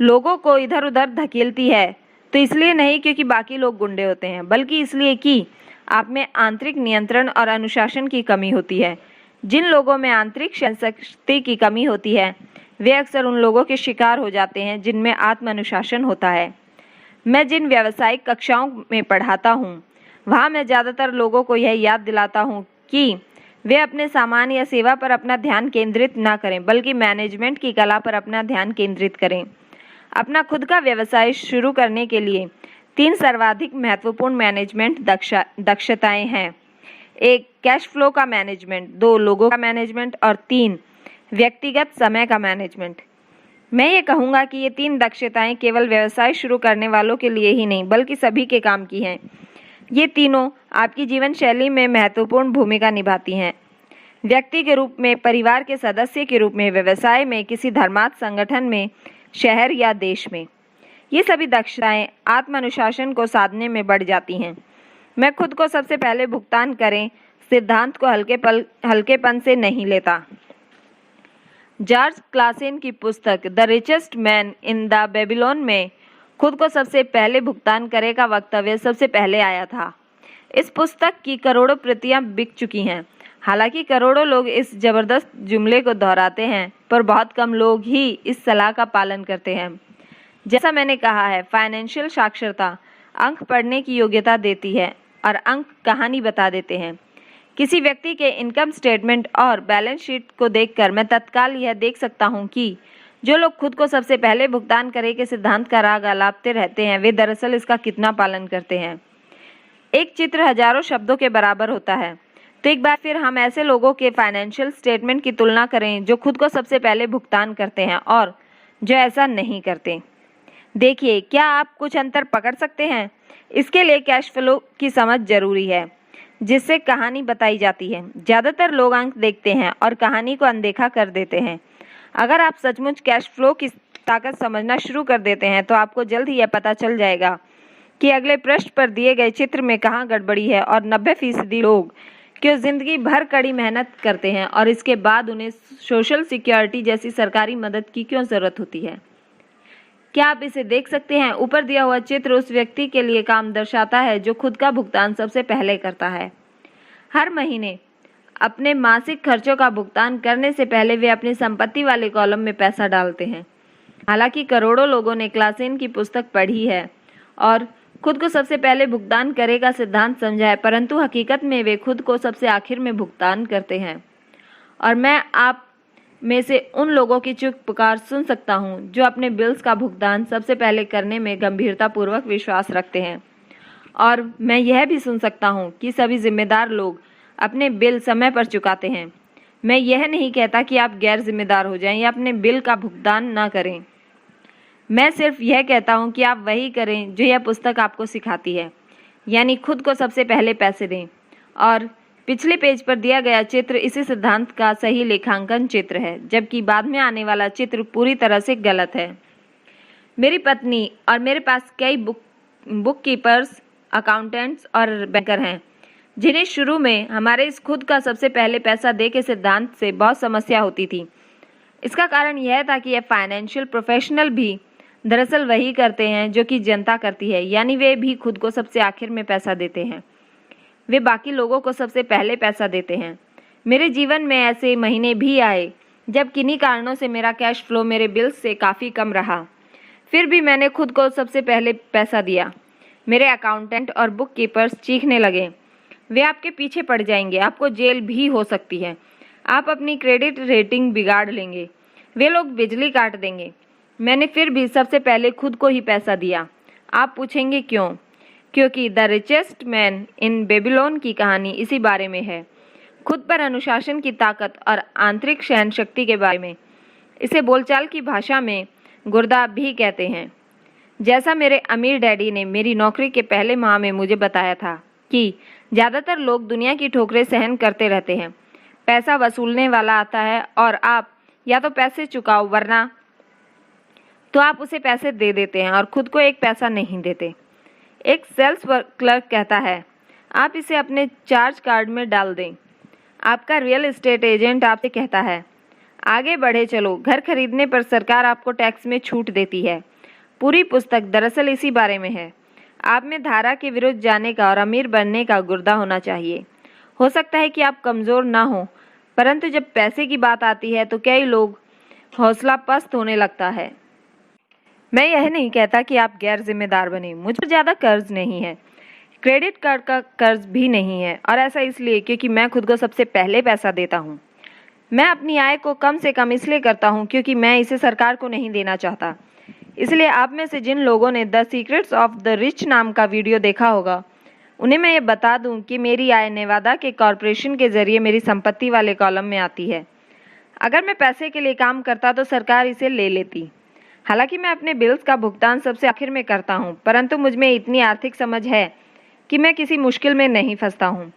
लोगों को इधर उधर धकेलती है तो इसलिए नहीं क्योंकि बाकी लोग गुंडे होते हैं, बल्कि इसलिए कि आप में आंतरिक नियंत्रण और अनुशासन की कमी होती है। जिन लोगों में आंतरिक शक्ति की कमी होती है वे अक्सर उन लोगों के शिकार हो जाते हैं जिनमें आत्म अनुशासन होता है। मैं जिन व्यावसायिक कक्षाओं में पढ़ाता हूँ वहाँ मैं ज़्यादातर लोगों को यह याद दिलाता हूँ कि वे अपने सामान या सेवा पर अपना ध्यान केंद्रित ना करें, बल्कि मैनेजमेंट की कला पर अपना ध्यान केंद्रित करें। अपना खुद का व्यवसाय शुरू करने के लिए 3 सर्वाधिक महत्वपूर्ण मैनेजमेंट दक्षताएं हैं। 1 कैश फ्लो का मैनेजमेंट, 2 लोगों का मैनेजमेंट और 3 व्यक्तिगत समय का मैनेजमेंट। मैं ये कहूँगा कि ये 3 दक्षताएं केवल व्यवसाय शुरू करने वालों के लिए ही नहीं बल्कि सभी के काम की हैं। ये तीनों आपकी जीवन शैली में महत्वपूर्ण भूमिका निभाती हैं। व्यक्ति के रूप में, परिवार के सदस्य के रूप में, व्यवसाय में, किसी धर्मार्थ संगठन में, शहर या देश में। ये सभी दक्षताएं आत्म अनुशासन को साधने में बढ़ जाती हैं। मैं खुद को सबसे पहले भुगतान करें सिद्धांत को हल्केपन से नहीं लेता। जॉर्ज क्लासेन की पुस्तक the richest man in the Babylon में खुद को सबसे पहले भुगतान करे का वक्तव्य सबसे पहले आया था। इस पुस्तक की करोड़ों प्रतियां बिक चुकी हैं। हालांकि करोड़ों लोग इस जबरदस्त जुमले को दोहराते हैं, पर बहुत कम लोग ही इस सलाह का पालन करते हैं। जैसा मैंने कहा है, फाइनेंशियल साक्षरता अंक पढ़ने की योग्यता देती है और अंक कहानी बता देते हैं। किसी व्यक्ति के इनकम स्टेटमेंट और बैलेंस शीट को देखकर मैं तत्काल यह देख सकता हूँ कि जो लोग खुद को सबसे पहले भुगतान करें के सिद्धांत का राग आलापते रहते हैं वे दरअसल इसका कितना पालन करते हैं। एक चित्र हजारों शब्दों के बराबर होता है। तो एक बार फिर हम ऐसे लोगों के फाइनेंशियल स्टेटमेंट की तुलना करें जो खुद को सबसे पहले भुगतान करते हैं और जो ऐसा नहीं करते। देखिए, क्या आप कुछ अंतर पकड़ सकते हैं? इसके लिए कैश फ्लो की समझ जरूरी है जिससे कहानी बताई जाती है। ज़्यादातर लोग अंक देखते हैं और कहानी को अनदेखा कर देते हैं। अगर आप सचमुच कैश फ्लो की ताकत समझना शुरू कर देते हैं तो आपको जल्द ही यह पता चल जाएगा कि अगले पृष्ठ पर दिए गए चित्र में कहाँ गड़बड़ी है और 90% लोग क्यों जिंदगी भर कड़ी मेहनत करते हैं और इसके बाद उन्हें सोशल सिक्योरिटी जैसी सरकारी मदद की क्यों ज़रूरत होती है। क्या आप इसे देख सकते हैं? ऊपर दिया हुआ चित्र उस व्यक्ति के लिए काम दर्शाता है जो खुद का भुगतान सबसे पहले करता है। हर महीने अपने मासिक खर्चों का भुगतान करने से पहले वे अपनी संपत्ति वाले कॉलम में पैसा डालते हैं। हालांकि करोड़ों लोगों ने क्लासेन की पुस्तक पढ़ी है और खुद को सबसे पहले भुगतान करे का सिद्धांत समझा है, परंतु हकीकत में वे खुद को सबसे आखिर में भुगतान करते हैं। और मैं आप में से उन लोगों की चुप पुकार सुन सकता हूं जो अपने बिल्स का भुगतान सबसे पहले करने में गंभीरतापूर्वक विश्वास रखते हैं। और मैं यह भी सुन सकता हूं कि सभी जिम्मेदार लोग अपने बिल समय पर चुकाते हैं। मैं यह नहीं कहता कि आप गैर जिम्मेदार हो जाएं या अपने बिल का भुगतान ना करें। मैं सिर्फ यह कहता हूं कि आप वही करें जो यह पुस्तक आपको सिखाती है, यानी खुद को सबसे पहले पैसे दें। और पिछले पेज पर दिया गया चित्र इसी सिद्धांत का सही लेखांकन चित्र है, जबकि बाद में आने वाला चित्र पूरी तरह से गलत है। मेरी पत्नी और मेरे पास कई बुक कीपर्स, अकाउंटेंट्स और बैंकर हैं जिन्हें शुरू में हमारे इस खुद का सबसे पहले पैसा दे के सिद्धांत से बहुत समस्या होती थी। इसका कारण यह था कि यह फाइनेंशियल प्रोफेशनल भी दरअसल वही करते हैं जो कि जनता करती है, यानी वे भी खुद को सबसे आखिर में पैसा देते हैं। वे बाकी लोगों को सबसे पहले पैसा देते हैं। मेरे जीवन में ऐसे महीने भी आए जब किन्हीं कारणों से मेरा कैश फ्लो मेरे बिल्स से काफ़ी कम रहा। फिर भी मैंने खुद को सबसे पहले पैसा दिया। मेरे अकाउंटेंट और बुक कीपर्स चीखने लगे, वे आपके पीछे पड़ जाएंगे, आपको जेल भी हो सकती है, आप अपनी क्रेडिट रेटिंग बिगाड़ लेंगे, वे लोग बिजली काट देंगे। मैंने फिर भी सबसे पहले खुद को ही पैसा दिया। आप पूछेंगे क्यों? क्योंकि the richest man in Babylon की कहानी इसी बारे में है, खुद पर अनुशासन की ताकत और आंतरिक सहन शक्ति के बारे में। इसे बोलचाल की भाषा में गुर्दा भी कहते हैं। जैसा मेरे अमीर डैडी ने मेरी नौकरी के पहले माह में मुझे बताया था कि ज़्यादातर लोग दुनिया की ठोकरें सहन करते रहते हैं। पैसा वसूलने वाला आता है और आप या तो पैसे चुकाओ वरना तो आप उसे पैसे दे देते हैं और खुद को एक पैसा नहीं देते। एक सेल्स क्लर्क कहता है, आप इसे अपने चार्ज कार्ड में डाल दें। आपका रियल एस्टेट एजेंट आपसे कहता है, आगे बढ़े चलो, घर खरीदने पर सरकार आपको टैक्स में छूट देती है। पूरी पुस्तक दरअसल इसी बारे में है। आप में धारा के विरुद्ध जाने का और अमीर बनने का गुर्दा होना चाहिए। हो सकता है कि आप कमज़ोर ना हो, परंतु जब पैसे की बात आती है तो कई लोग हौसला पस्त होने लगता है। मैं यह नहीं कहता कि आप गैर जिम्मेदार बने। मुझ पर ज़्यादा कर्ज नहीं है, क्रेडिट कार्ड का कर्ज भी नहीं है, और ऐसा इसलिए क्योंकि मैं खुद को सबसे पहले पैसा देता हूँ। मैं अपनी आय को कम से कम इसलिए करता हूँ क्योंकि मैं इसे सरकार को नहीं देना चाहता। इसलिए आप में से जिन लोगों ने the secrets of the rich नाम का वीडियो देखा होगा, उन्हें मैं ये बता दूं कि मेरी आय नेवादा के कॉरपोरेशन के जरिए मेरी संपत्ति वाले कॉलम में आती है। अगर मैं पैसे के लिए काम करता तो सरकार इसे ले लेती। हालांकि मैं अपने बिल्स का भुगतान सबसे आखिर में करता हूं, परंतु मुझ में इतनी आर्थिक समझ है कि मैं किसी मुश्किल में नहीं फंसता हूं।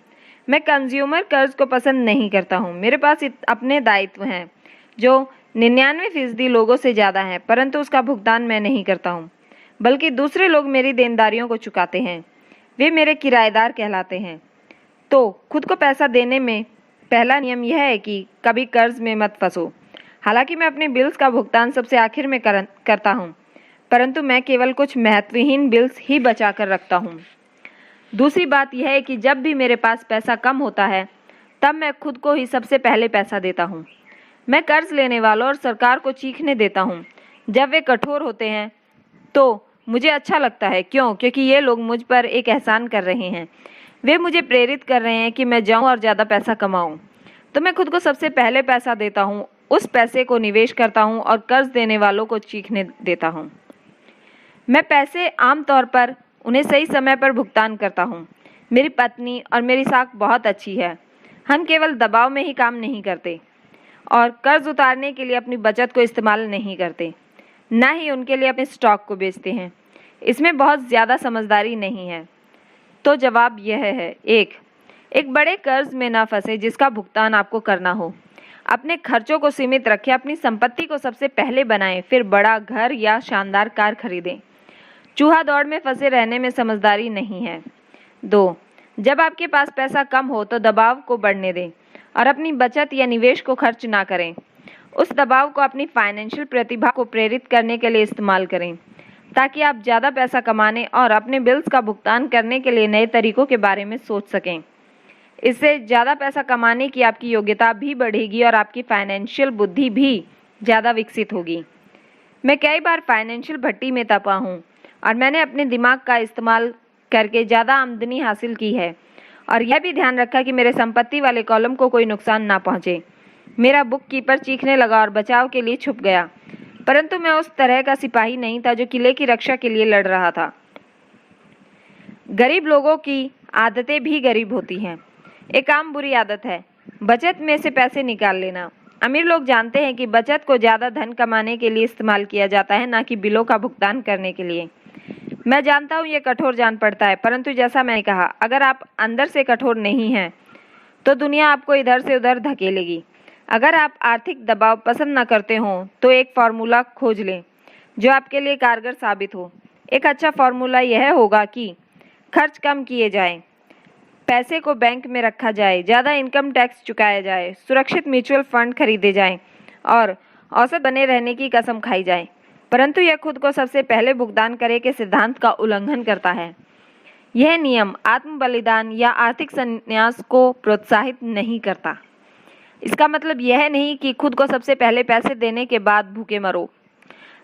मैं कंज्यूमर कर्ज को पसंद नहीं करता हूं। मेरे पास अपने दायित्व हैं जो 99% लोगों से ज़्यादा हैं, परंतु उसका भुगतान मैं नहीं करता हूं, बल्कि दूसरे लोग मेरी देनदारियों को चुकाते हैं। वे मेरे किराएदार कहलाते हैं। तो खुद को पैसा देने में पहला नियम यह है कि कभी कर्ज में मत फंसो। हालांकि मैं अपने बिल्स का भुगतान सबसे आखिर में करता हूँ, परंतु मैं केवल कुछ महत्वहीन बिल्स ही बचा कर रखता हूँ। दूसरी बात यह है कि जब भी मेरे पास पैसा कम होता है, तब मैं खुद को ही सबसे पहले पैसा देता हूँ। मैं कर्ज लेने वालों और सरकार को चीखने देता हूँ। जब वे कठोर होते हैं तो मुझे अच्छा लगता है। क्यों? क्योंकि ये लोग मुझ पर एक एहसान कर रहे हैं। वे मुझे प्रेरित कर रहे हैं कि मैं जाऊं और ज़्यादा पैसा कमाऊं। तो मैं खुद को सबसे पहले पैसा देता हूं, उस पैसे को निवेश करता हूं और कर्ज देने वालों को चीखने देता हूं। मैं पैसे आमतौर पर उन्हें सही समय पर भुगतान करता हूं। मेरी पत्नी और मेरी साख बहुत अच्छी है। हम केवल दबाव में ही काम नहीं करते और कर्ज उतारने के लिए अपनी बचत को इस्तेमाल नहीं करते, ना ही उनके लिए अपने स्टॉक को बेचते हैं। इसमें बहुत ज़्यादा समझदारी नहीं है। तो जवाब यह है, एक बड़े कर्ज में ना फंसे जिसका भुगतान आपको करना हो। अपने खर्चों को सीमित रखें, अपनी संपत्ति को सबसे पहले बनाएं, फिर बड़ा घर या शानदार कार खरीदें। चूहा दौड़ में फंसे रहने में समझदारी नहीं है। 2, जब आपके पास पैसा कम हो तो दबाव को बढ़ने दें और अपनी बचत या निवेश को खर्च ना करें। उस दबाव को अपनी फाइनेंशियल प्रतिभा को प्रेरित करने के लिए इस्तेमाल करें, ताकि आप ज़्यादा पैसा कमाने और अपने बिल्स का भुगतान करने के लिए नए तरीकों के बारे में सोच सकें। इससे ज़्यादा पैसा कमाने की आपकी योग्यता भी बढ़ेगी और आपकी फाइनेंशियल बुद्धि भी ज़्यादा विकसित होगी। मैं कई बार फाइनेंशियल भट्टी में तपा हूँ और मैंने अपने दिमाग का इस्तेमाल करके ज़्यादा आमदनी हासिल की है, और यह भी ध्यान रखा कि मेरे संपत्ति वाले कॉलम को कोई नुकसान ना पहुँचे। मेरा बुक कीपर चीखने लगा और बचाव के लिए छुप गया, परंतु मैं उस तरह का सिपाही नहीं था जो किले की रक्षा के लिए लड़ रहा था। गरीब लोगों की आदतें भी गरीब होती हैं। एक आम बुरी आदत है बचत में से पैसे निकाल लेना। अमीर लोग जानते हैं कि बचत को ज़्यादा धन कमाने के लिए इस्तेमाल किया जाता है, ना कि बिलों का भुगतान करने के लिए। मैं जानता हूँ ये कठोर जान पड़ता है, परंतु जैसा मैंने कहा, अगर आप अंदर से कठोर नहीं हैं तो दुनिया आपको इधर से उधर धकेलेगी। अगर आप आर्थिक दबाव पसंद न करते हों तो एक फार्मूला खोज लें जो आपके लिए कारगर साबित हो। एक अच्छा फार्मूला यह होगा कि खर्च कम किए जाएं, पैसे को बैंक में रखा जाए, ज़्यादा इनकम टैक्स चुकाया जाए, सुरक्षित म्यूचुअल फंड खरीदे जाएं और औसत बने रहने की कसम खाई जाए। परंतु यह खुद को सबसे पहले भुगतान करे के सिद्धांत का उल्लंघन करता है। यह नियम आत्म बलिदान या आर्थिक संन्यास को प्रोत्साहित नहीं करता। इसका मतलब यह नहीं कि खुद को सबसे पहले पैसे देने के बाद भूखे मरो।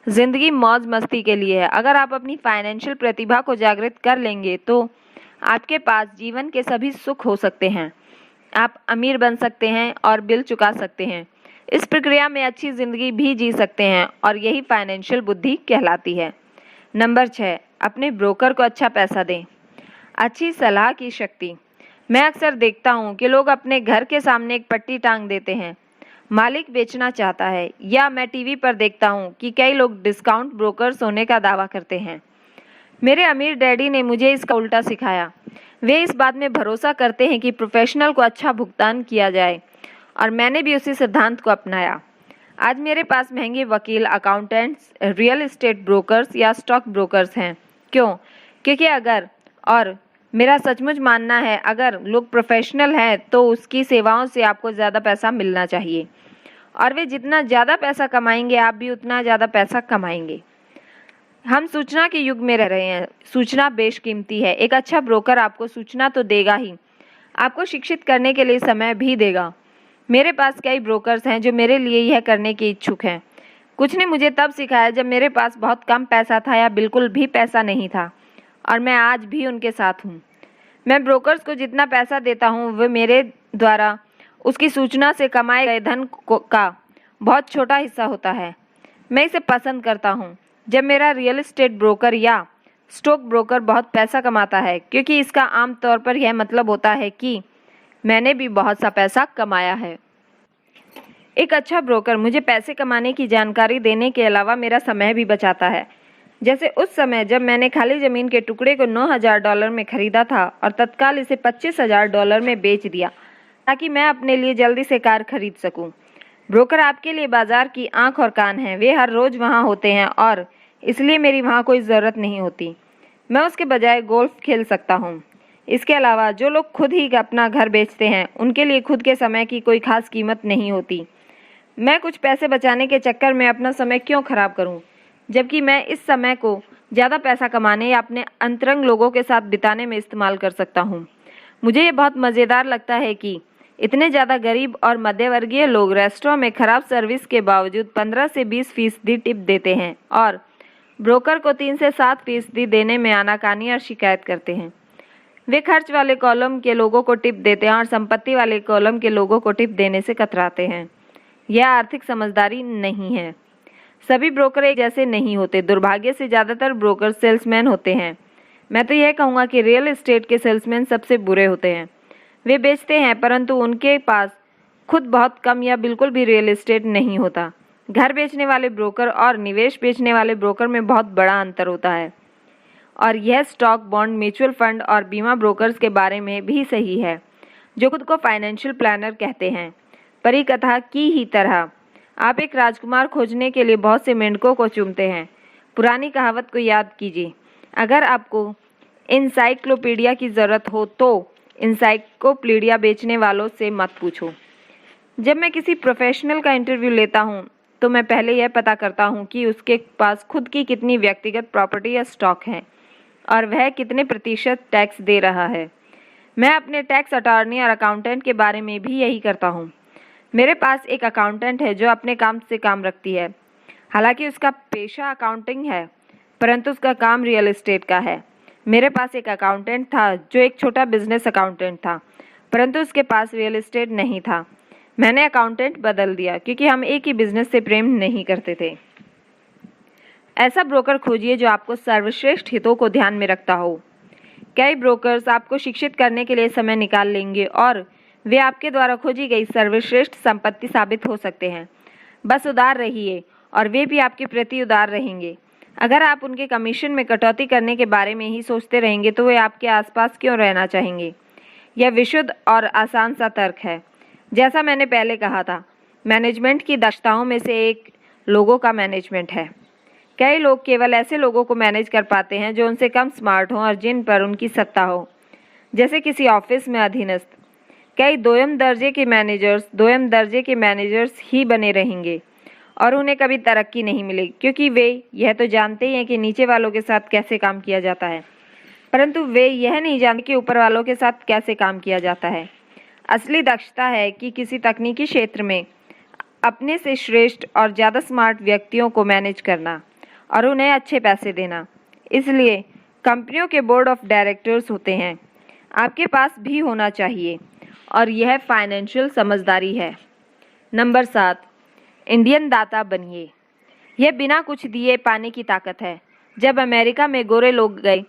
जिंदगी मौज मस्ती के लिए है। अगर आप अपनी फाइनेंशियल प्रतिभा को जागृत कर लेंगे तो आपके पास जीवन के सभी सुख हो सकते हैं। आप अमीर बन सकते हैं और बिल चुका सकते हैं। इस प्रक्रिया में अच्छी जिंदगी भी जी सकते हैं और यही फाइनेंशियल बुद्धि कहलाती है। नंबर 6, अपने ब्रोकर को अच्छा पैसा दें। अच्छी सलाह की शक्ति। मैं अक्सर देखता हूँ कि लोग अपने घर के सामने एक पट्टी टांग देते हैं, मालिक बेचना चाहता है, या मैं टीवी पर देखता हूँ कि कई लोग डिस्काउंट ब्रोकर्स होने का दावा करते हैं। मेरे अमीर डैडी ने मुझे इसका उल्टा सिखाया। वे इस बात में भरोसा करते हैं कि प्रोफेशनल को अच्छा भुगतान किया जाए, और मैंने भी उसी सिद्धांत को अपनाया। आज मेरे पास महंगे वकील, अकाउंटेंट्स, रियल एस्टेट ब्रोकर्स या स्टॉक ब्रोकर्स हैं। क्यों? क्योंकि अगर और मेरा सचमुच मानना है अगर लोग प्रोफेशनल हैं तो उसकी सेवाओं से आपको ज़्यादा पैसा मिलना चाहिए, और वे जितना ज़्यादा पैसा कमाएंगे आप भी उतना ज़्यादा पैसा कमाएंगे। हम सूचना के युग में रह रहे हैं। सूचना बेशकीमती है। एक अच्छा ब्रोकर आपको सूचना तो देगा ही, आपको शिक्षित करने के लिए समय भी देगा। मेरे पास कई ब्रोकर्स हैं जो मेरे लिए यह करने के इच्छुक हैं। कुछ ने मुझे तब सिखाया जब मेरे पास बहुत कम पैसा था या बिल्कुल भी पैसा नहीं था, और मैं आज भी उनके साथ हूँ। मैं ब्रोकर्स को जितना पैसा देता हूँ वह मेरे द्वारा उसकी सूचना से कमाए गए धन का बहुत छोटा हिस्सा होता है। मैं इसे पसंद करता हूँ जब मेरा रियल एस्टेट ब्रोकर या स्टॉक ब्रोकर बहुत पैसा कमाता है, क्योंकि इसका आम तौर पर यह मतलब होता है कि मैंने भी बहुत सा पैसा कमाया है। एक अच्छा ब्रोकर मुझे पैसे कमाने की जानकारी देने के अलावा मेरा समय भी बचाता है। जैसे उस समय जब मैंने खाली ज़मीन के टुकड़े को $9,000 में खरीदा था और तत्काल इसे $25,000 में बेच दिया ताकि मैं अपने लिए जल्दी से कार खरीद सकूं। ब्रोकर आपके लिए बाजार की आंख और कान हैं। वे हर रोज़ वहां होते हैं और इसलिए मेरी वहां कोई ज़रूरत नहीं होती। मैं उसके बजाय गोल्फ खेल सकता हूँ। इसके अलावा जो लोग खुद ही अपना घर बेचते हैं उनके लिए खुद के समय की कोई खास कीमत नहीं होती। मैं कुछ पैसे बचाने के चक्कर में अपना समय क्यों खराब करूं, जबकि मैं इस समय को ज़्यादा पैसा कमाने या अपने अंतरंग लोगों के साथ बिताने में इस्तेमाल कर सकता हूं। मुझे ये बहुत मज़ेदार लगता है कि इतने ज़्यादा गरीब और मध्यवर्गीय लोग रेस्टोरेंट में खराब सर्विस के बावजूद 15 से 20% टिप देते हैं और ब्रोकर को 3 से 7% देने में आनाकानी और शिकायत करते हैं। वे खर्च वाले कॉलम के लोगों को टिप देते हैं और संपत्ति वाले कॉलम के लोगों को टिप देने से कतराते हैं। यह आर्थिक समझदारी नहीं है। सभी ब्रोकर एक जैसे नहीं होते। दुर्भाग्य से ज़्यादातर ब्रोकर सेल्समैन होते हैं। मैं तो यह कहूँगा कि रियल एस्टेट के सेल्समैन सबसे बुरे होते हैं। वे बेचते हैं परंतु उनके पास खुद बहुत कम या बिल्कुल भी रियल एस्टेट नहीं होता। घर बेचने वाले ब्रोकर और निवेश बेचने वाले ब्रोकर में बहुत बड़ा अंतर होता है, और यह स्टॉक, बॉन्ड, म्यूचुअल फंड और बीमा ब्रोकर्स के बारे में भी सही है जो खुद को फाइनेंशियल प्लानर कहते हैं। परी कथा की ही तरह आप एक राजकुमार खोजने के लिए बहुत से मेंढकों को चुनते हैं। पुरानी कहावत को याद कीजिए, अगर आपको इंसाइक्लोपीडिया की ज़रूरत हो तो इंसाइक्लोपीडिया बेचने वालों से मत पूछो। जब मैं किसी प्रोफेशनल का इंटरव्यू लेता हूँ तो मैं पहले यह पता करता हूँ कि उसके पास खुद की कितनी व्यक्तिगत प्रॉपर्टी या स्टॉक है और वह कितने प्रतिशत टैक्स दे रहा है। मैं अपने टैक्स अटॉर्नी और अकाउंटेंट के बारे में भी यही करता हूँ। मेरे पास एक अकाउंटेंट है जो अपने काम से काम रखती है। हालांकि उसका पेशा अकाउंटिंग है परंतु उसका काम रियल एस्टेट का है। मेरे पास एक अकाउंटेंट था जो एक छोटा बिजनेस अकाउंटेंट था परंतु उसके पास रियल एस्टेट नहीं था। मैंने अकाउंटेंट बदल दिया क्योंकि हम एक ही बिजनेस से प्रेम नहीं करते थे। ऐसा ब्रोकर खोजिए जो आपको सर्वश्रेष्ठ हितों को ध्यान में रखता हो। कई ब्रोकर्स आपको शिक्षित करने के लिए समय निकाल लेंगे और वे आपके द्वारा खोजी गई सर्वश्रेष्ठ संपत्ति साबित हो सकते हैं। बस उदार रहिए और वे भी आपके प्रति उदार रहेंगे। अगर आप उनके कमीशन में कटौती करने के बारे में ही सोचते रहेंगे तो वे आपके आसपास क्यों रहना चाहेंगे। यह विशुद्ध और आसान सा तर्क है। जैसा मैंने पहले कहा था, मैनेजमेंट की दक्षताओं में से एक लोगों का मैनेजमेंट है। कई लोग केवल ऐसे लोगों को मैनेज कर पाते हैं जो उनसे कम स्मार्ट हों और जिन पर उनकी सत्ता हो, जैसे किसी ऑफिस में अधीनस्थ। कई दोयम दर्जे के मैनेजर्स ही बने रहेंगे और उन्हें कभी तरक्की नहीं मिलेगी क्योंकि वे यह तो जानते ही हैं कि नीचे वालों के साथ कैसे काम किया जाता है, परंतु वे यह नहीं जानते कि ऊपर वालों के साथ कैसे काम किया जाता है। असली दक्षता है कि किसी तकनीकी क्षेत्र में अपने से श्रेष्ठ और ज़्यादा स्मार्ट व्यक्तियों को मैनेज करना और उन्हें अच्छे पैसे देना। इसलिए कंपनियों के बोर्ड ऑफ डायरेक्टर्स होते हैं, आपके पास भी होना चाहिए, और यह फाइनेंशियल समझदारी है। नंबर 7, इंडियन दाता बनिए। यह बिना कुछ दिए पाने की ताकत है। जब अमेरिका में गोरे लोग गए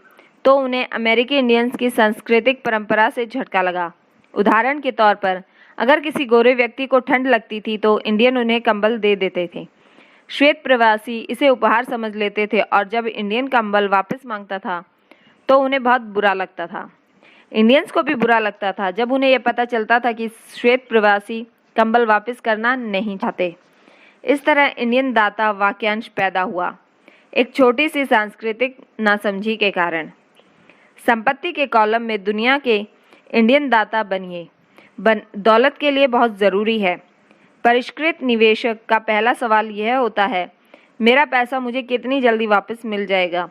तो उन्हें अमेरिकी इंडियंस की सांस्कृतिक परंपरा से झटका लगा। उदाहरण के तौर पर, अगर किसी गोरे व्यक्ति को ठंड लगती थी तो इंडियन उन्हें कंबल दे देते थे। श्वेत प्रवासी इसे उपहार समझ लेते थे और जब इंडियन कंबल वापस मांगता था तो उन्हें बहुत बुरा लगता था। इंडियंस को भी बुरा लगता था जब उन्हें यह पता चलता था कि श्वेत प्रवासी कंबल वापस करना नहीं चाहते। इस तरह इंडियन दाता वाक्यांश पैदा हुआ, एक छोटी सी सांस्कृतिक नासमझी के कारण। संपत्ति के कॉलम में दुनिया के इंडियन दाता बनिए। दौलत के लिए बहुत ज़रूरी है। परिष्कृत निवेशक का पहला सवाल यह होता है, मेरा पैसा मुझे कितनी जल्दी वापस मिल जाएगा।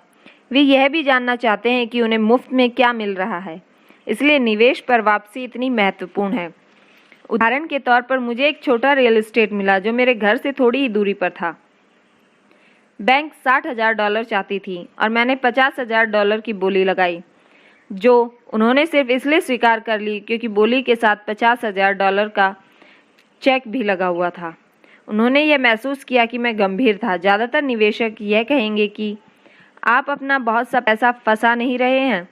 वे यह भी जानना चाहते हैं कि उन्हें मुफ्त में क्या मिल रहा है, इसलिए निवेश पर वापसी इतनी महत्वपूर्ण है। उदाहरण के तौर पर मुझे एक छोटा रियल एस्टेट मिला जो मेरे घर से थोड़ी ही दूरी पर था। बैंक $60,000 चाहती थी और मैंने $50,000 की बोली लगाई, जो उन्होंने सिर्फ इसलिए स्वीकार कर ली क्योंकि बोली के साथ $50,000 का चेक भी लगा हुआ था। उन्होंने यह महसूस किया कि मैं गंभीर था। ज़्यादातर निवेशक यह कहेंगे कि आप अपना बहुत सा पैसा फंसा नहीं रहे हैं,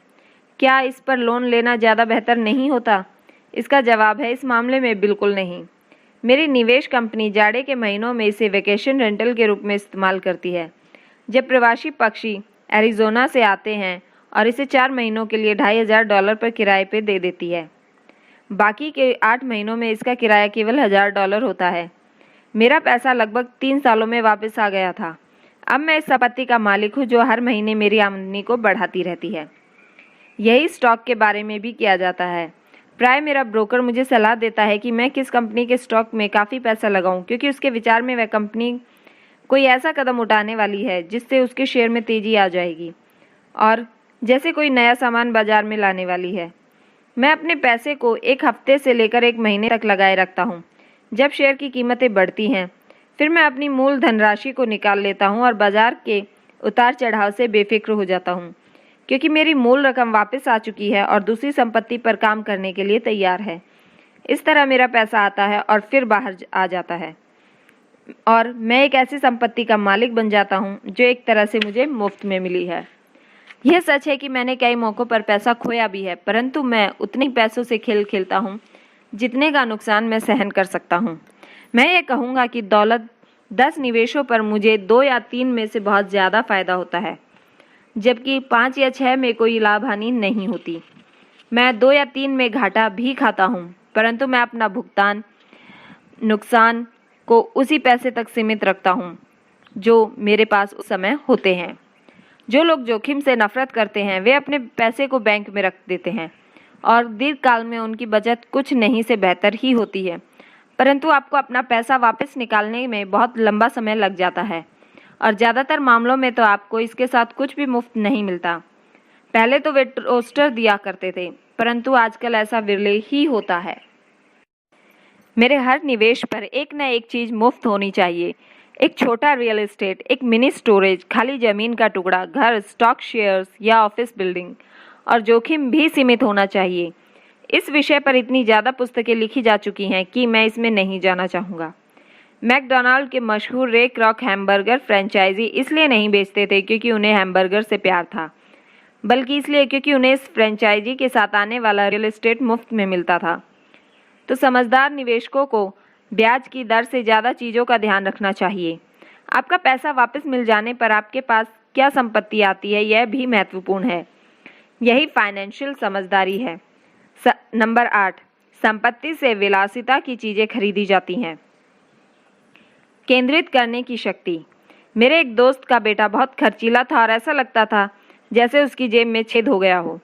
क्या इस पर लोन लेना ज़्यादा बेहतर नहीं होता? इसका जवाब है, इस मामले में बिल्कुल नहीं। मेरी निवेश कंपनी जाड़े के महीनों में इसे वेकेशन रेंटल के रूप में इस्तेमाल करती है, जब प्रवासी पक्षी एरिज़ोना से आते हैं, और इसे 4 महीनों के लिए $2,500 पर किराए पर दे देती है। बाकी के 8 महीनों में इसका किराया केवल $1,000 होता है। मेरा पैसा लगभग 3 सालों में वापस आ गया था। अब मैं इस संपत्ति का मालिक हूँ जो हर महीने मेरी आमदनी को बढ़ाती रहती है। यही स्टॉक के बारे में भी किया जाता है। प्राय मेरा ब्रोकर मुझे सलाह देता है कि मैं किस कंपनी के स्टॉक में काफ़ी पैसा लगाऊं, क्योंकि उसके विचार में वह कंपनी कोई ऐसा कदम उठाने वाली है जिससे उसके शेयर में तेज़ी आ जाएगी, और जैसे कोई नया सामान बाजार में लाने वाली है। मैं अपने पैसे को 1 हफ्ते से लेकर 1 महीने तक लगाए रखता हूँ। जब शेयर की कीमतें बढ़ती हैं, फिर मैं अपनी मूल धनराशि को निकाल लेता हूँ और बाजार के उतार चढ़ाव से बेफिक्र हो जाता हूँ, क्योंकि मेरी मूल रकम वापस आ चुकी है और दूसरी संपत्ति पर काम करने के लिए तैयार है। इस तरह मेरा पैसा आता है और फिर बाहर आ जाता है, और मैं एक ऐसी संपत्ति का मालिक बन जाता हूँ जो एक तरह से मुझे मुफ्त में मिली है। यह सच है कि मैंने कई मौक़ों पर पैसा खोया भी है, परंतु मैं उतने पैसों से खेल खेलता हूँ जितने का नुकसान मैं सहन कर सकता हूँ। मैं ये कहूँगा कि दौलत 10 निवेशों पर मुझे 2 या 3 में से बहुत ज़्यादा फ़ायदा होता है, जबकि 5 या 6 में कोई लाभ हानि नहीं होती। मैं 2 या 3 में घाटा भी खाता हूँ, परंतु मैं अपना भुगतान नुकसान को उसी पैसे तक सीमित रखता हूँ जो मेरे पास उस समय होते हैं। जो लोग जोखिम से नफरत करते हैं, वे अपने पैसे को बैंक में रख देते हैं, और दीर्घकाल में उनकी बचत कुछ नहीं से बेहतर ही होती है, परंतु आपको अपना पैसा वापस निकालने में बहुत लंबा समय लग जाता है, और ज़्यादातर मामलों में तो आपको इसके साथ कुछ भी मुफ्त नहीं मिलता। पहले तो वे टोस्टर दिया करते थे, परंतु आजकल ऐसा विरले ही होता है। मेरे हर निवेश पर एक न एक चीज़ मुफ्त होनी चाहिए। एक छोटा रियल एस्टेट, एक मिनी स्टोरेज, खाली ज़मीन का टुकड़ा, घर, स्टॉक शेयर्स या ऑफिस बिल्डिंग, और जोखिम भी सीमित होना चाहिए। इस विषय पर इतनी ज़्यादा पुस्तकें लिखी जा चुकी हैं कि मैं इसमें नहीं जाना चाहूँगा। मैकडॉनल्ड के मशहूर रे क्रॉक हैमबर्गर फ्रेंचाइजी इसलिए नहीं बेचते थे क्योंकि उन्हें हैमबर्गर से प्यार था, बल्कि इसलिए क्योंकि उन्हें इस फ्रेंचाइजी के साथ आने वाला रियल एस्टेट मुफ्त में मिलता था। तो समझदार निवेशकों को ब्याज की दर से ज़्यादा चीज़ों का ध्यान रखना चाहिए। आपका पैसा वापस मिल जाने पर आपके पास क्या संपत्ति आती है, यह भी महत्वपूर्ण है। यही फाइनेंशियल समझदारी है। नंबर 8, संपत्ति से विलासिता की चीज़ें खरीदी जाती हैं। केंद्रित करने की शक्ति। मेरे एक दोस्त का बेटा बहुत खर्चीला था और ऐसा लगता था जैसे उसकी जेब में छेद हो गया हो।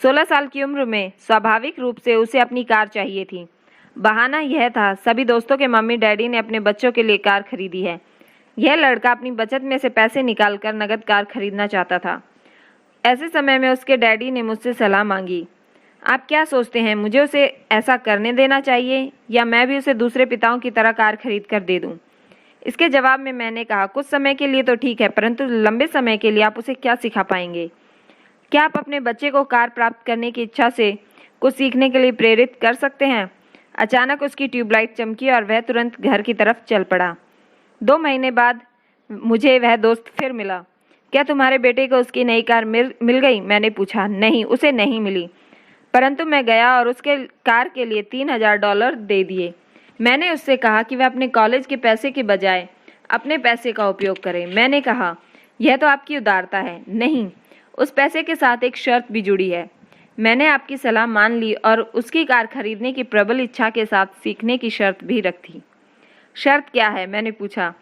16 साल की उम्र में स्वाभाविक रूप से उसे अपनी कार चाहिए थी। बहाना यह था, सभी दोस्तों के मम्मी डैडी ने अपने बच्चों के लिए कार खरीदी है। यह लड़का अपनी बचत में से पैसे निकालकर नगद कार खरीदना चाहता था। ऐसे समय में उसके डैडी ने मुझसे सलाह मांगी, आप क्या सोचते हैं, मुझे उसे ऐसा करने देना चाहिए या मैं भी उसे दूसरे पिताओं की तरह कार खरीद कर दे दूं? इसके जवाब में मैंने कहा, कुछ समय के लिए तो ठीक है, परंतु लंबे समय के लिए आप उसे क्या सिखा पाएंगे? क्या आप अपने बच्चे को कार प्राप्त करने की इच्छा से कुछ सीखने के लिए प्रेरित कर सकते हैं? अचानक उसकी ट्यूबलाइट चमकी और वह तुरंत घर की तरफ चल पड़ा। 2 महीने बाद मुझे वह दोस्त फिर मिला। क्या तुम्हारे बेटे को उसकी नई कार मिल गई? मैंने पूछा। नहीं, उसे नहीं मिली, परंतु मैं गया और उसके कार के लिए $3,000 दे दिए। मैंने उससे कहा कि वह अपने कॉलेज के पैसे के बजाय अपने पैसे का उपयोग करे। मैंने कहा, यह तो आपकी उदारता है। नहीं, उस पैसे के साथ एक शर्त भी जुड़ी है। मैंने आपकी सलाह मान ली और उसकी कार खरीदने की प्रबल इच्छा के साथ सीखने की शर्त भी रखी। शर्त क्या है? मैंने पूछा।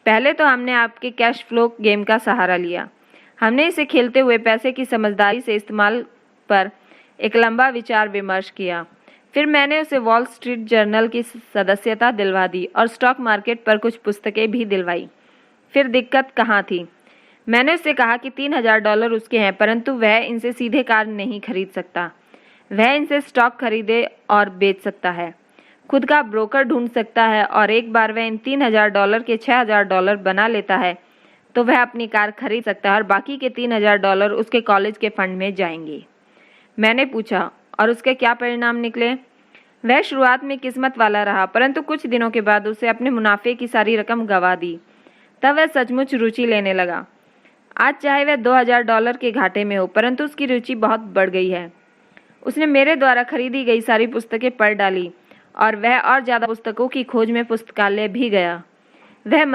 पहले तो हमने आपके कैश फ्लो गेम का सहारा लिया। हमने इसे खेलते हुए पैसे की समझदारी से इस्तेमाल पर एक लंबा विचार विमर्श किया। फिर मैंने उसे वॉल स्ट्रीट जर्नल की सदस्यता दिलवा दी और स्टॉक मार्केट पर कुछ पुस्तकें भी दिलवाई। फिर दिक्कत कहाँ थी? मैंने उससे कहा कि $3000 उसके हैं, परंतु वह इनसे सीधे कार नहीं खरीद सकता। वह इनसे स्टॉक खरीदे और बेच सकता है, खुद का ब्रोकर ढूंढ सकता है, और एक बार वह इन $3000 के $6000 बना लेता है तो वह अपनी कार खरीद सकता है और बाकी के $3000 उसके कॉलेज के फंड में जाएंगे। मैंने पूछा, और उसके क्या परिणाम निकले? वह शुरुआत में किस्मत वाला रहा, परंतु कुछ दिनों के बाद उसे अपने मुनाफे की सारी रकम गंवा दी। तब वह सचमुच रुचि लेने लगा। आज चाहे वह $2000 के घाटे में हो, परंतु उसकी रुचि बहुत बढ़ गई है। उसने मेरे द्वारा खरीदी गई सारी पुस्तकें पढ़ डाली और वह और ज़्यादा पुस्तकों की खोज में पुस्तकालय भी गया। वह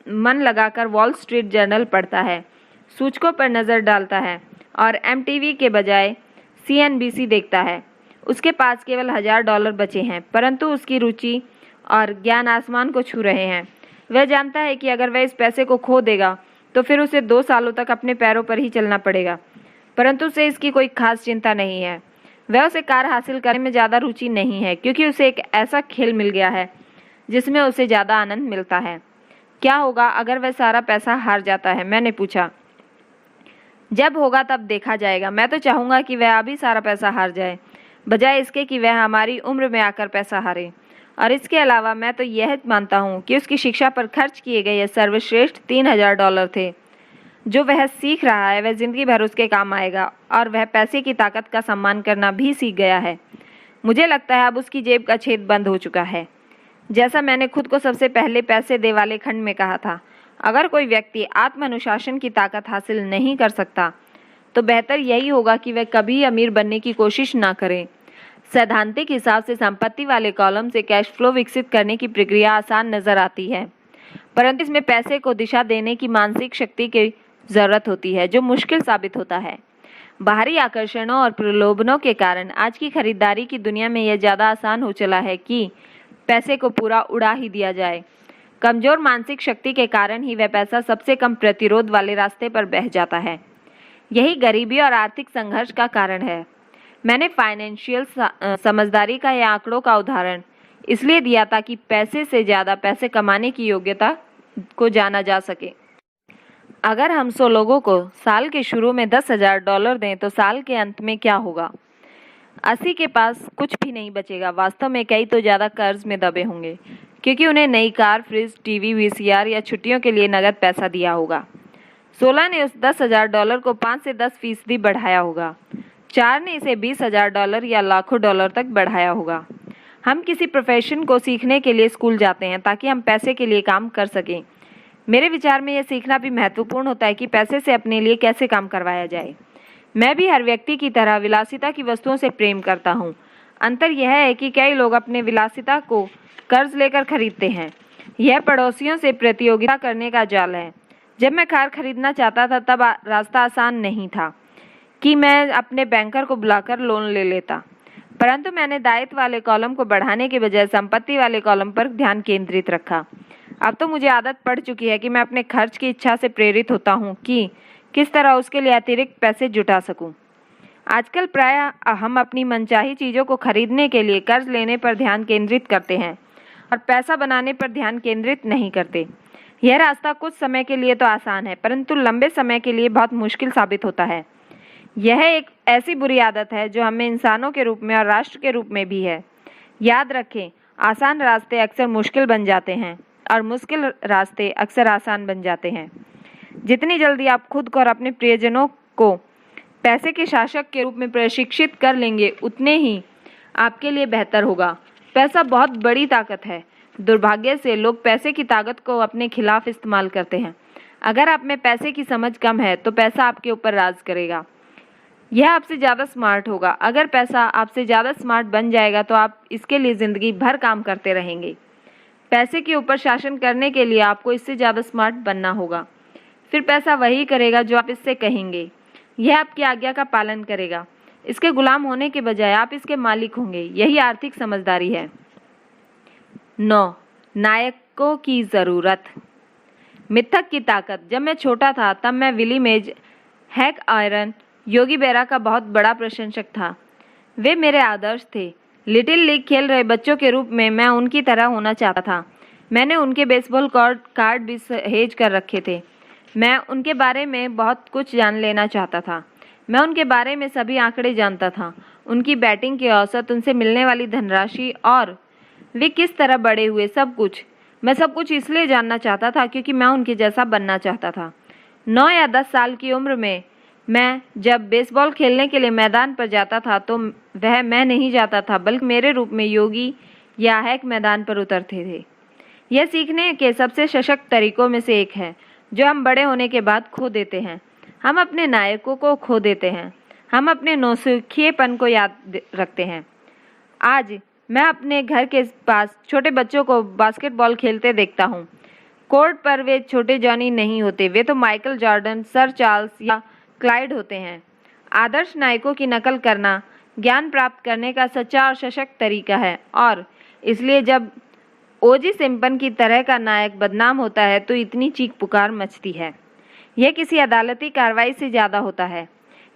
मन लगाकर वॉल स्ट्रीट जर्नल पढ़ता है, सूचकों पर नज़र डालता है और MTV के बजाय CNBC देखता है। उसके पास केवल $1000 बचे हैं, परंतु उसकी रुचि और ज्ञान आसमान को छू रहे हैं। वह जानता है कि अगर वह इस पैसे को खो देगा तो फिर उसे 2 सालों तक अपने पैरों पर ही चलना पड़ेगा, परंतु उसे इसकी कोई खास चिंता नहीं है। वह उसे कार हासिल करने में ज़्यादा रुचि नहीं है, क्योंकि उसे एक ऐसा खेल मिल गया है जिसमें उसे ज़्यादा आनंद मिलता है। क्या होगा अगर वह सारा पैसा हार जाता है? मैंने पूछा। जब होगा तब देखा जाएगा। मैं तो चाहूँगा कि वह अभी सारा पैसा हार जाए, बजाय इसके कि वह हमारी उम्र में आकर पैसा हारे। और इसके अलावा मैं तो यह मानता हूँ कि उसकी शिक्षा पर खर्च किए गए ये सर्वश्रेष्ठ $3000 थे। जो वह सीख रहा है वह जिंदगी भर उसके काम आएगा, और वह पैसे की ताकत का सम्मान करना भी सीख गया है। मुझे लगता है अब उसकी जेब का छेद बंद हो चुका है। जैसा मैंने खुद को सबसे पहले पैसे दे वाले खंड में कहा था, अगर कोई व्यक्ति आत्म अनुशासन की ताकत हासिल नहीं कर सकता तो बेहतर यही होगा कि वह कभी अमीर बनने की कोशिश ना करे। सैद्धांतिक हिसाब से संपत्ति वाले कॉलम से कैश फ्लो विकसित करने की प्रक्रिया आसान नजर आती है, परंतु इसमें पैसे को दिशा देने की मानसिक शक्ति की जरूरत होती है, जो मुश्किल साबित होता है। बाहरी आकर्षणों और प्रलोभनों के कारण आज की खरीदारी की दुनिया में यह ज़्यादा आसान हो चला है कि पैसे को पूरा उड़ा ही दिया जाए। कमजोर मानसिक शक्ति के कारण ही वह पैसा सबसे कम प्रतिरोध वाले रास्ते पर बह जाता है। यही गरीबी और आर्थिक संघर्ष का कारण है। मैंने फाइनेंशियल समझदारी का यह आंकड़ों का उदाहरण इसलिए दिया ताकि पैसे से ज़्यादा पैसे कमाने की योग्यता को जाना जा सके। अगर हम 100 लोगों को साल के शुरू में $10,000 दें तो साल के अंत में क्या होगा? 80 के पास कुछ भी नहीं बचेगा। वास्तव में कई तो ज़्यादा कर्ज में दबे होंगे, क्योंकि उन्हें नई कार, फ्रिज, टीवी, VCR या छुट्टियों के लिए नगद पैसा दिया होगा। 16 ने उस $10,000 को 5 से 10% बढ़ाया होगा। 4 ने इसे $20,000 या लाखों डॉलर तक बढ़ाया होगा। हम किसी प्रोफेशन को सीखने के लिए स्कूल जाते हैं ताकि हम पैसे के लिए काम कर सकें। मेरे विचार में यह सीखना भी महत्वपूर्ण होता है कि पैसे से अपने लिए कैसे काम करवाया जाए। मैं भी हर व्यक्ति की तरह विलासिता की वस्तुओं से प्रेम करता हूँ। अंतर यह है कि कई लोग अपने विलासिता को कर्ज लेकर खरीदते हैं। यह पड़ोसियों से प्रतियोगिता करने का जाल है। जब मैं कार खरीदना चाहता था तब रास्ता आसान नहीं था कि मैं अपने बैंकर को बुलाकर लोन ले लेता, परंतु मैंने दायित्व वाले कॉलम को बढ़ाने के बजाय संपत्ति वाले कॉलम पर ध्यान केंद्रित रखा। अब तो मुझे आदत पड़ चुकी है कि मैं अपने खर्च की इच्छा से प्रेरित होता हूँ कि किस तरह उसके लिए अतिरिक्त पैसे जुटा सकूं। आजकल प्रायः हम अपनी मनचाही चीज़ों को खरीदने के लिए कर्ज लेने पर ध्यान केंद्रित करते हैं और पैसा बनाने पर ध्यान केंद्रित नहीं करते। यह रास्ता कुछ समय के लिए तो आसान है, परंतु लंबे समय के लिए बहुत मुश्किल साबित होता है। यह एक ऐसी बुरी आदत है जो हमें इंसानों के रूप में और राष्ट्र के रूप में भी है। याद रखें, आसान रास्ते अक्सर मुश्किल बन जाते हैं और मुश्किल रास्ते अक्सर आसान बन जाते हैं। जितनी जल्दी आप खुद को और अपने प्रियजनों को पैसे के शासक के रूप में प्रशिक्षित कर लेंगे, उतने ही आपके लिए बेहतर होगा। पैसा बहुत बड़ी ताकत है। दुर्भाग्य से लोग पैसे की ताकत को अपने खिलाफ इस्तेमाल करते हैं। अगर आप में पैसे की समझ कम है तो पैसा आपके ऊपर राज करेगा। यह आपसे ज़्यादा स्मार्ट होगा। अगर पैसा आपसे ज़्यादा स्मार्ट बन जाएगा तो आप इसके लिए ज़िंदगी भर काम करते रहेंगे। पैसे के ऊपर शासन करने के लिए आपको इससे ज़्यादा स्मार्ट बनना होगा। फिर पैसा वही करेगा जो आप इससे कहेंगे। यह आपकी आज्ञा का पालन करेगा। इसके गुलाम होने के बजाय आप इसके मालिक होंगे। यही आर्थिक समझदारी है। 9. नायकों की ज़रूरत। मिथक की ताकत। जब मैं छोटा था तब मैं विली मेज, हैक आयरन योगी बेरा का बहुत बड़ा प्रशंसक था। वे मेरे आदर्श थे। लिटिल लीग खेल रहे बच्चों के रूप में मैं उनकी तरह होना चाहता था। मैंने उनके बेसबॉल कार्ड भी सहेज कर रखे थे। मैं उनके बारे में बहुत कुछ जान लेना चाहता था। मैं उनके बारे में सभी आंकड़े जानता था, उनकी बैटिंग के औसत, उनसे मिलने वाली धनराशि और वे किस तरह बड़े हुए, सब कुछ। मैं सब कुछ इसलिए जानना चाहता था क्योंकि मैं उनके जैसा बनना चाहता था। 9 या 10 साल की उम्र में मैं जब बेसबॉल खेलने के लिए मैदान पर जाता था तो वह मैं नहीं जाता था, बल्कि मेरे रूप में योगी या हैक मैदान पर उतरते थे। यह सीखने के सबसे सशक्त तरीकों में से एक है जो हम बड़े होने के बाद खो देते हैं। हम अपने नायकों को खो देते हैं। हम अपने नौसिखिएपन को याद रखते हैं। आज मैं अपने घर के पास छोटे बच्चों को बास्केटबॉल खेलते देखता हूँ। कोर्ट पर वे छोटे जॉनी नहीं होते, वे तो माइकल जॉर्डन, सर चार्ल्स या क्लाइड होते हैं। आदर्श नायकों की नकल करना ज्ञान प्राप्त करने का सच्चा और सशक्त तरीका है, और इसलिए जब ओजी सिम्पन की तरह का नायक बदनाम होता है तो इतनी चीख पुकार मचती है। यह किसी अदालती कार्रवाई से ज़्यादा होता है।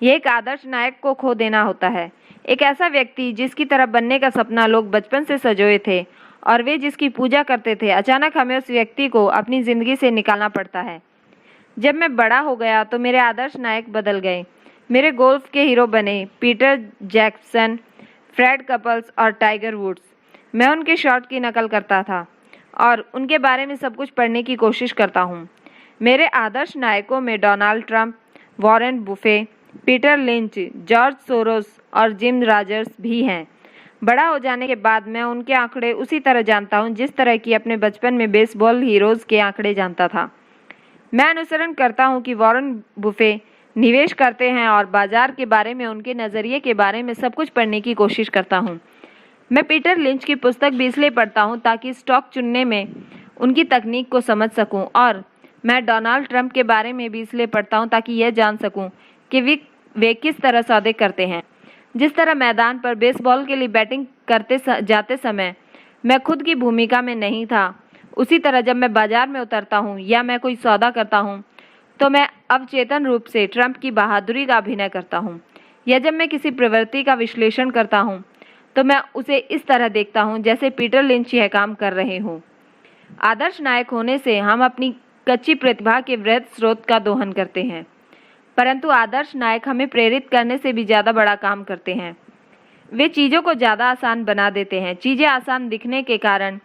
यह एक आदर्श नायक को खो देना होता है, एक ऐसा व्यक्ति जिसकी तरह बनने का सपना लोग बचपन से सजोए थे और वे जिसकी पूजा करते थे। अचानक हमें उस व्यक्ति को अपनी ज़िंदगी से निकालना पड़ता है। जब मैं बड़ा हो गया तो मेरे आदर्श नायक बदल गए। मेरे गोल्फ के हीरो बने पीटर जैक्सन, फ्रेड कपल्स और टाइगर वुड्स। मैं उनके शॉट की नकल करता था और उनके बारे में सब कुछ पढ़ने की कोशिश करता हूँ। मेरे आदर्श नायकों में Donald Trump, Warren Buffett, Peter lynch, George Soros और जिम रॉजर्स भी हैं। बड़ा हो जाने के बाद मैं उनके आंकड़े उसी तरह जानता हूँ जिस तरह की अपने बचपन में बेसबॉल हीरोज़ के आंकड़े जानता था। मैं अनुसरण करता हूँ कि वॉरेन बुफे निवेश करते हैं और बाजार के बारे में, उनके नज़रिए के बारे में सब कुछ पढ़ने की कोशिश करता हूँ। मैं पीटर लिंच की पुस्तक भी इसलिए पढ़ता हूँ ताकि स्टॉक चुनने में उनकी तकनीक को समझ सकूँ, और मैं डोनाल्ड ट्रंप के बारे में भी इसलिए पढ़ता हूँ ताकि यह जान सकूँ कि वे किस तरह सौदे करते हैं। जिस तरह मैदान पर बेसबॉल के लिए बैटिंग करते जाते समय मैं खुद की भूमिका में नहीं था, उसी तरह जब मैं बाजार में उतरता हूँ या मैं कोई सौदा करता हूँ तो मैं अवचेतन रूप से ट्रंप की बहादुरी का अभिनय करता हूँ। या जब मैं किसी प्रवृत्ति का विश्लेषण करता हूँ तो मैं उसे इस तरह देखता हूँ जैसे पीटर लिंच यह काम कर रहे हों। आदर्श नायक होने से हम अपनी कच्ची प्रतिभा के वृहद स्रोत का दोहन करते हैं, परंतु आदर्श नायक हमें प्रेरित करने से भी ज़्यादा बड़ा काम करते हैं। वे चीज़ों को ज़्यादा आसान बना देते हैं। चीज़ें आसान दिखने के कारण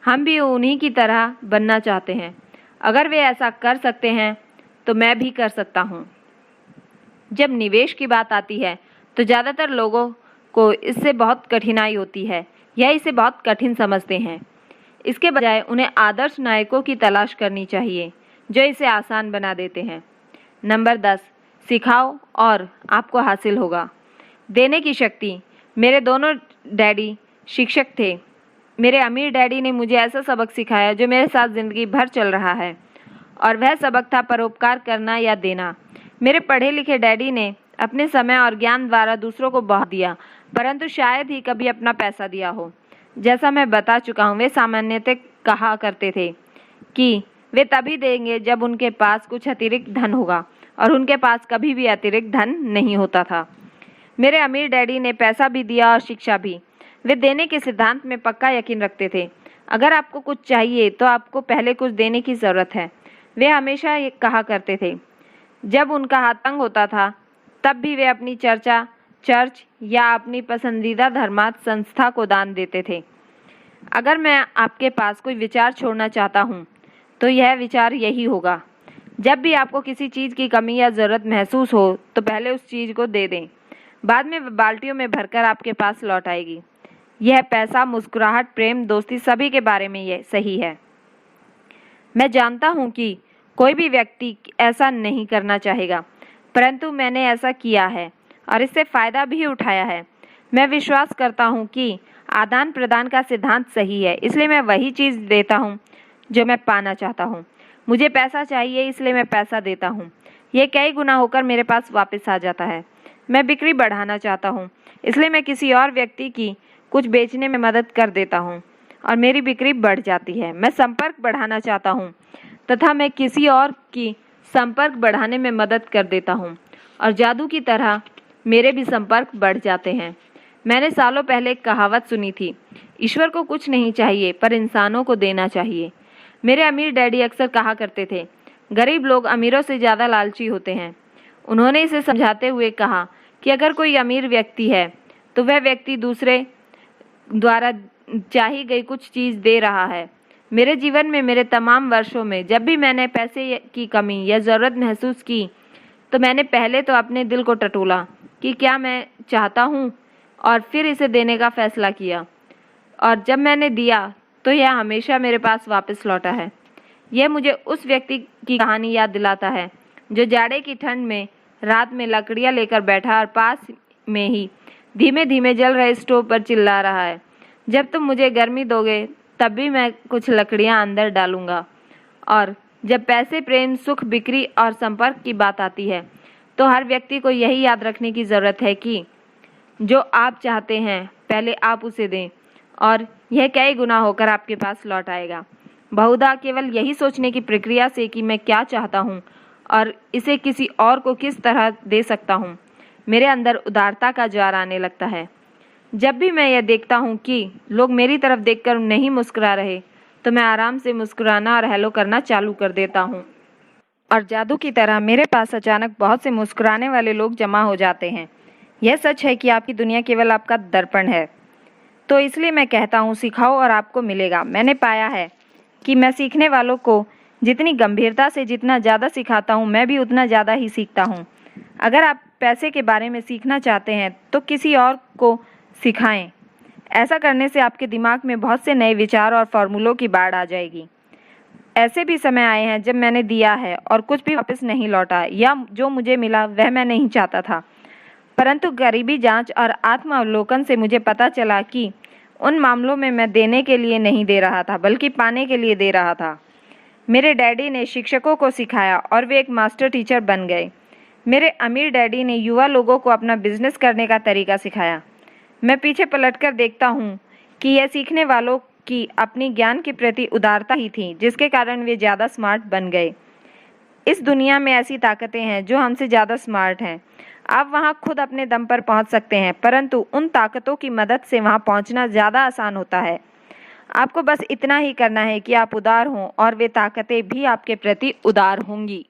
हम भी उन्हीं की तरह बनना चाहते हैं। अगर वे ऐसा कर सकते हैं तो मैं भी कर सकता हूँ। जब निवेश की बात आती है तो ज़्यादातर लोगों को इससे बहुत कठिनाई होती है या इसे बहुत कठिन समझते हैं। इसके बजाय उन्हें आदर्श नायकों की तलाश करनी चाहिए जो इसे आसान बना देते हैं। नंबर 10, सिखाओ और आपको हासिल होगा। देने की शक्ति। मेरे दोनों डैडी शिक्षक थे। मेरे अमीर डैडी ने मुझे ऐसा सबक सिखाया जो मेरे साथ ज़िंदगी भर चल रहा है, और वह सबक था परोपकार करना या देना। मेरे पढ़े लिखे डैडी ने अपने समय और ज्ञान द्वारा दूसरों को बहुत दिया, परंतु शायद ही कभी अपना पैसा दिया हो। जैसा मैं बता चुका हूँ, वे सामान्यतः कहा करते थे कि वे तभी देंगे जब उनके पास कुछ अतिरिक्त धन होगा, और उनके पास कभी भी अतिरिक्त धन नहीं होता था। मेरे अमीर डैडी ने पैसा भी दिया और शिक्षा भी। वे देने के सिद्धांत में पक्का यकीन रखते थे। अगर आपको कुछ चाहिए तो आपको पहले कुछ देने की ज़रूरत है। वे हमेशा ये कहा करते थे। जब उनका हाथ तंग होता था तब भी वे अपनी चर्च या अपनी पसंदीदा धर्मार्थ संस्था को दान देते थे। अगर मैं आपके पास कोई विचार छोड़ना चाहता हूँ तो यह विचार यही होगा। जब भी आपको किसी चीज़ की कमी या ज़रूरत महसूस हो तो पहले उस चीज़ को दे दें, बाद में बाल्टियों में भरकर आपके पास लौट आएगी। यह पैसा, मुस्कुराहट, प्रेम, दोस्ती सभी के बारे में यह सही है। मैं जानता हूँ कि कोई भी व्यक्ति ऐसा नहीं करना चाहेगा, परंतु मैंने ऐसा किया है और इससे फ़ायदा भी उठाया है। मैं विश्वास करता हूँ कि आदान प्रदान का सिद्धांत सही है, इसलिए मैं वही चीज़ देता हूँ जो मैं पाना चाहता हूँ। मुझे पैसा चाहिए इसलिए मैं पैसा देता हूँ। यह कई गुना होकर मेरे पास वापस आ जाता है। मैं बिक्री बढ़ाना चाहता हूँ इसलिए मैं किसी और व्यक्ति की कुछ बेचने में मदद कर देता हूँ और मेरी बिक्री बढ़ जाती है। मैं संपर्क बढ़ाना चाहता हूँ तथा मैं किसी और की संपर्क बढ़ाने में मदद कर देता हूँ और जादू की तरह मेरे भी संपर्क बढ़ जाते हैं। मैंने सालों पहले एक कहावत सुनी थी, ईश्वर को कुछ नहीं चाहिए पर इंसानों को देना चाहिए। मेरे अमीर डैडी अक्सर कहा करते थे, गरीब लोग अमीरों से ज़्यादा लालची होते हैं। उन्होंने इसे समझाते हुए कहा कि अगर कोई अमीर व्यक्ति है तो वह व्यक्ति दूसरे द्वारा चाही गई कुछ चीज़ दे रहा है। मेरे जीवन में मेरे तमाम वर्षों में जब भी मैंने पैसे की कमी या ज़रूरत महसूस की तो मैंने पहले तो अपने दिल को टटोला कि क्या मैं चाहता हूँ और फिर इसे देने का फैसला किया, और जब मैंने दिया तो यह हमेशा मेरे पास वापस लौटा है। यह मुझे उस व्यक्ति की कहानी याद दिलाता है जो जाड़े की ठंड में रात में लकड़ियाँ लेकर बैठा और पास में ही धीमे धीमे जल रहे स्टोव पर चिल्ला रहा है, जब तुम मुझे गर्मी दोगे तब भी मैं कुछ लकड़ियाँ अंदर डालूंगा। और जब पैसे, प्रेम, सुख, बिक्री और संपर्क की बात आती है तो हर व्यक्ति को यही याद रखने की ज़रूरत है कि जो आप चाहते हैं पहले आप उसे दें और यह कई गुना होकर आपके पास लौट आएगा। बहुधा केवल यही सोचने की प्रक्रिया से कि मैं क्या चाहता हूँ और इसे किसी और को किस तरह दे सकता हूँ, मेरे अंदर उदारता का ज्वार आने लगता है। जब भी मैं यह देखता हूँ कि लोग मेरी तरफ देखकर नहीं मुस्कुरा रहे तो मैं आराम से मुस्कुराना और हेलो करना चालू कर देता हूँ, और जादू की तरह मेरे पास अचानक बहुत से मुस्कुराने वाले लोग जमा हो जाते हैं। यह सच है कि आपकी दुनिया केवल आपका दर्पण है, तो इसलिए मैं कहता हूँ सिखाओ और आपको मिलेगा। मैंने पाया है कि मैं सीखने वालों को जितनी गंभीरता से जितना ज़्यादा सिखाता हूँ मैं भी उतना ज़्यादा ही सीखता हूँ। अगर आप पैसे के बारे में सीखना चाहते हैं तो किसी और को सिखाएं। ऐसा करने से आपके दिमाग में बहुत से नए विचार और फॉर्मूलों की बाढ़ आ जाएगी। ऐसे भी समय आए हैं जब मैंने दिया है और कुछ भी वापस नहीं लौटा, या जो मुझे मिला वह मैं नहीं चाहता था, परंतु गरीबी जांच और आत्मावलोकन से मुझे पता चला कि उन मामलों में मैं देने के लिए नहीं दे रहा था बल्कि पाने के लिए दे रहा था। मेरे डैडी ने शिक्षकों को सिखाया और वे एक मास्टर टीचर बन गए। मेरे अमीर डैडी ने युवा लोगों को अपना बिजनेस करने का तरीका सिखाया। मैं पीछे पलटकर देखता हूँ कि यह सीखने वालों की अपनी ज्ञान के प्रति उदारता ही थी जिसके कारण वे ज़्यादा स्मार्ट बन गए। इस दुनिया में ऐसी ताकतें हैं जो हमसे ज़्यादा स्मार्ट हैं। आप वहाँ खुद अपने दम पर पहुँच सकते हैं, परंतु उन ताकतों की मदद से वहाँ पहुँचना ज़्यादा आसान होता है। आपको बस इतना ही करना है कि आप उदार हों और वे ताकतें भी आपके प्रति उदार होंगी।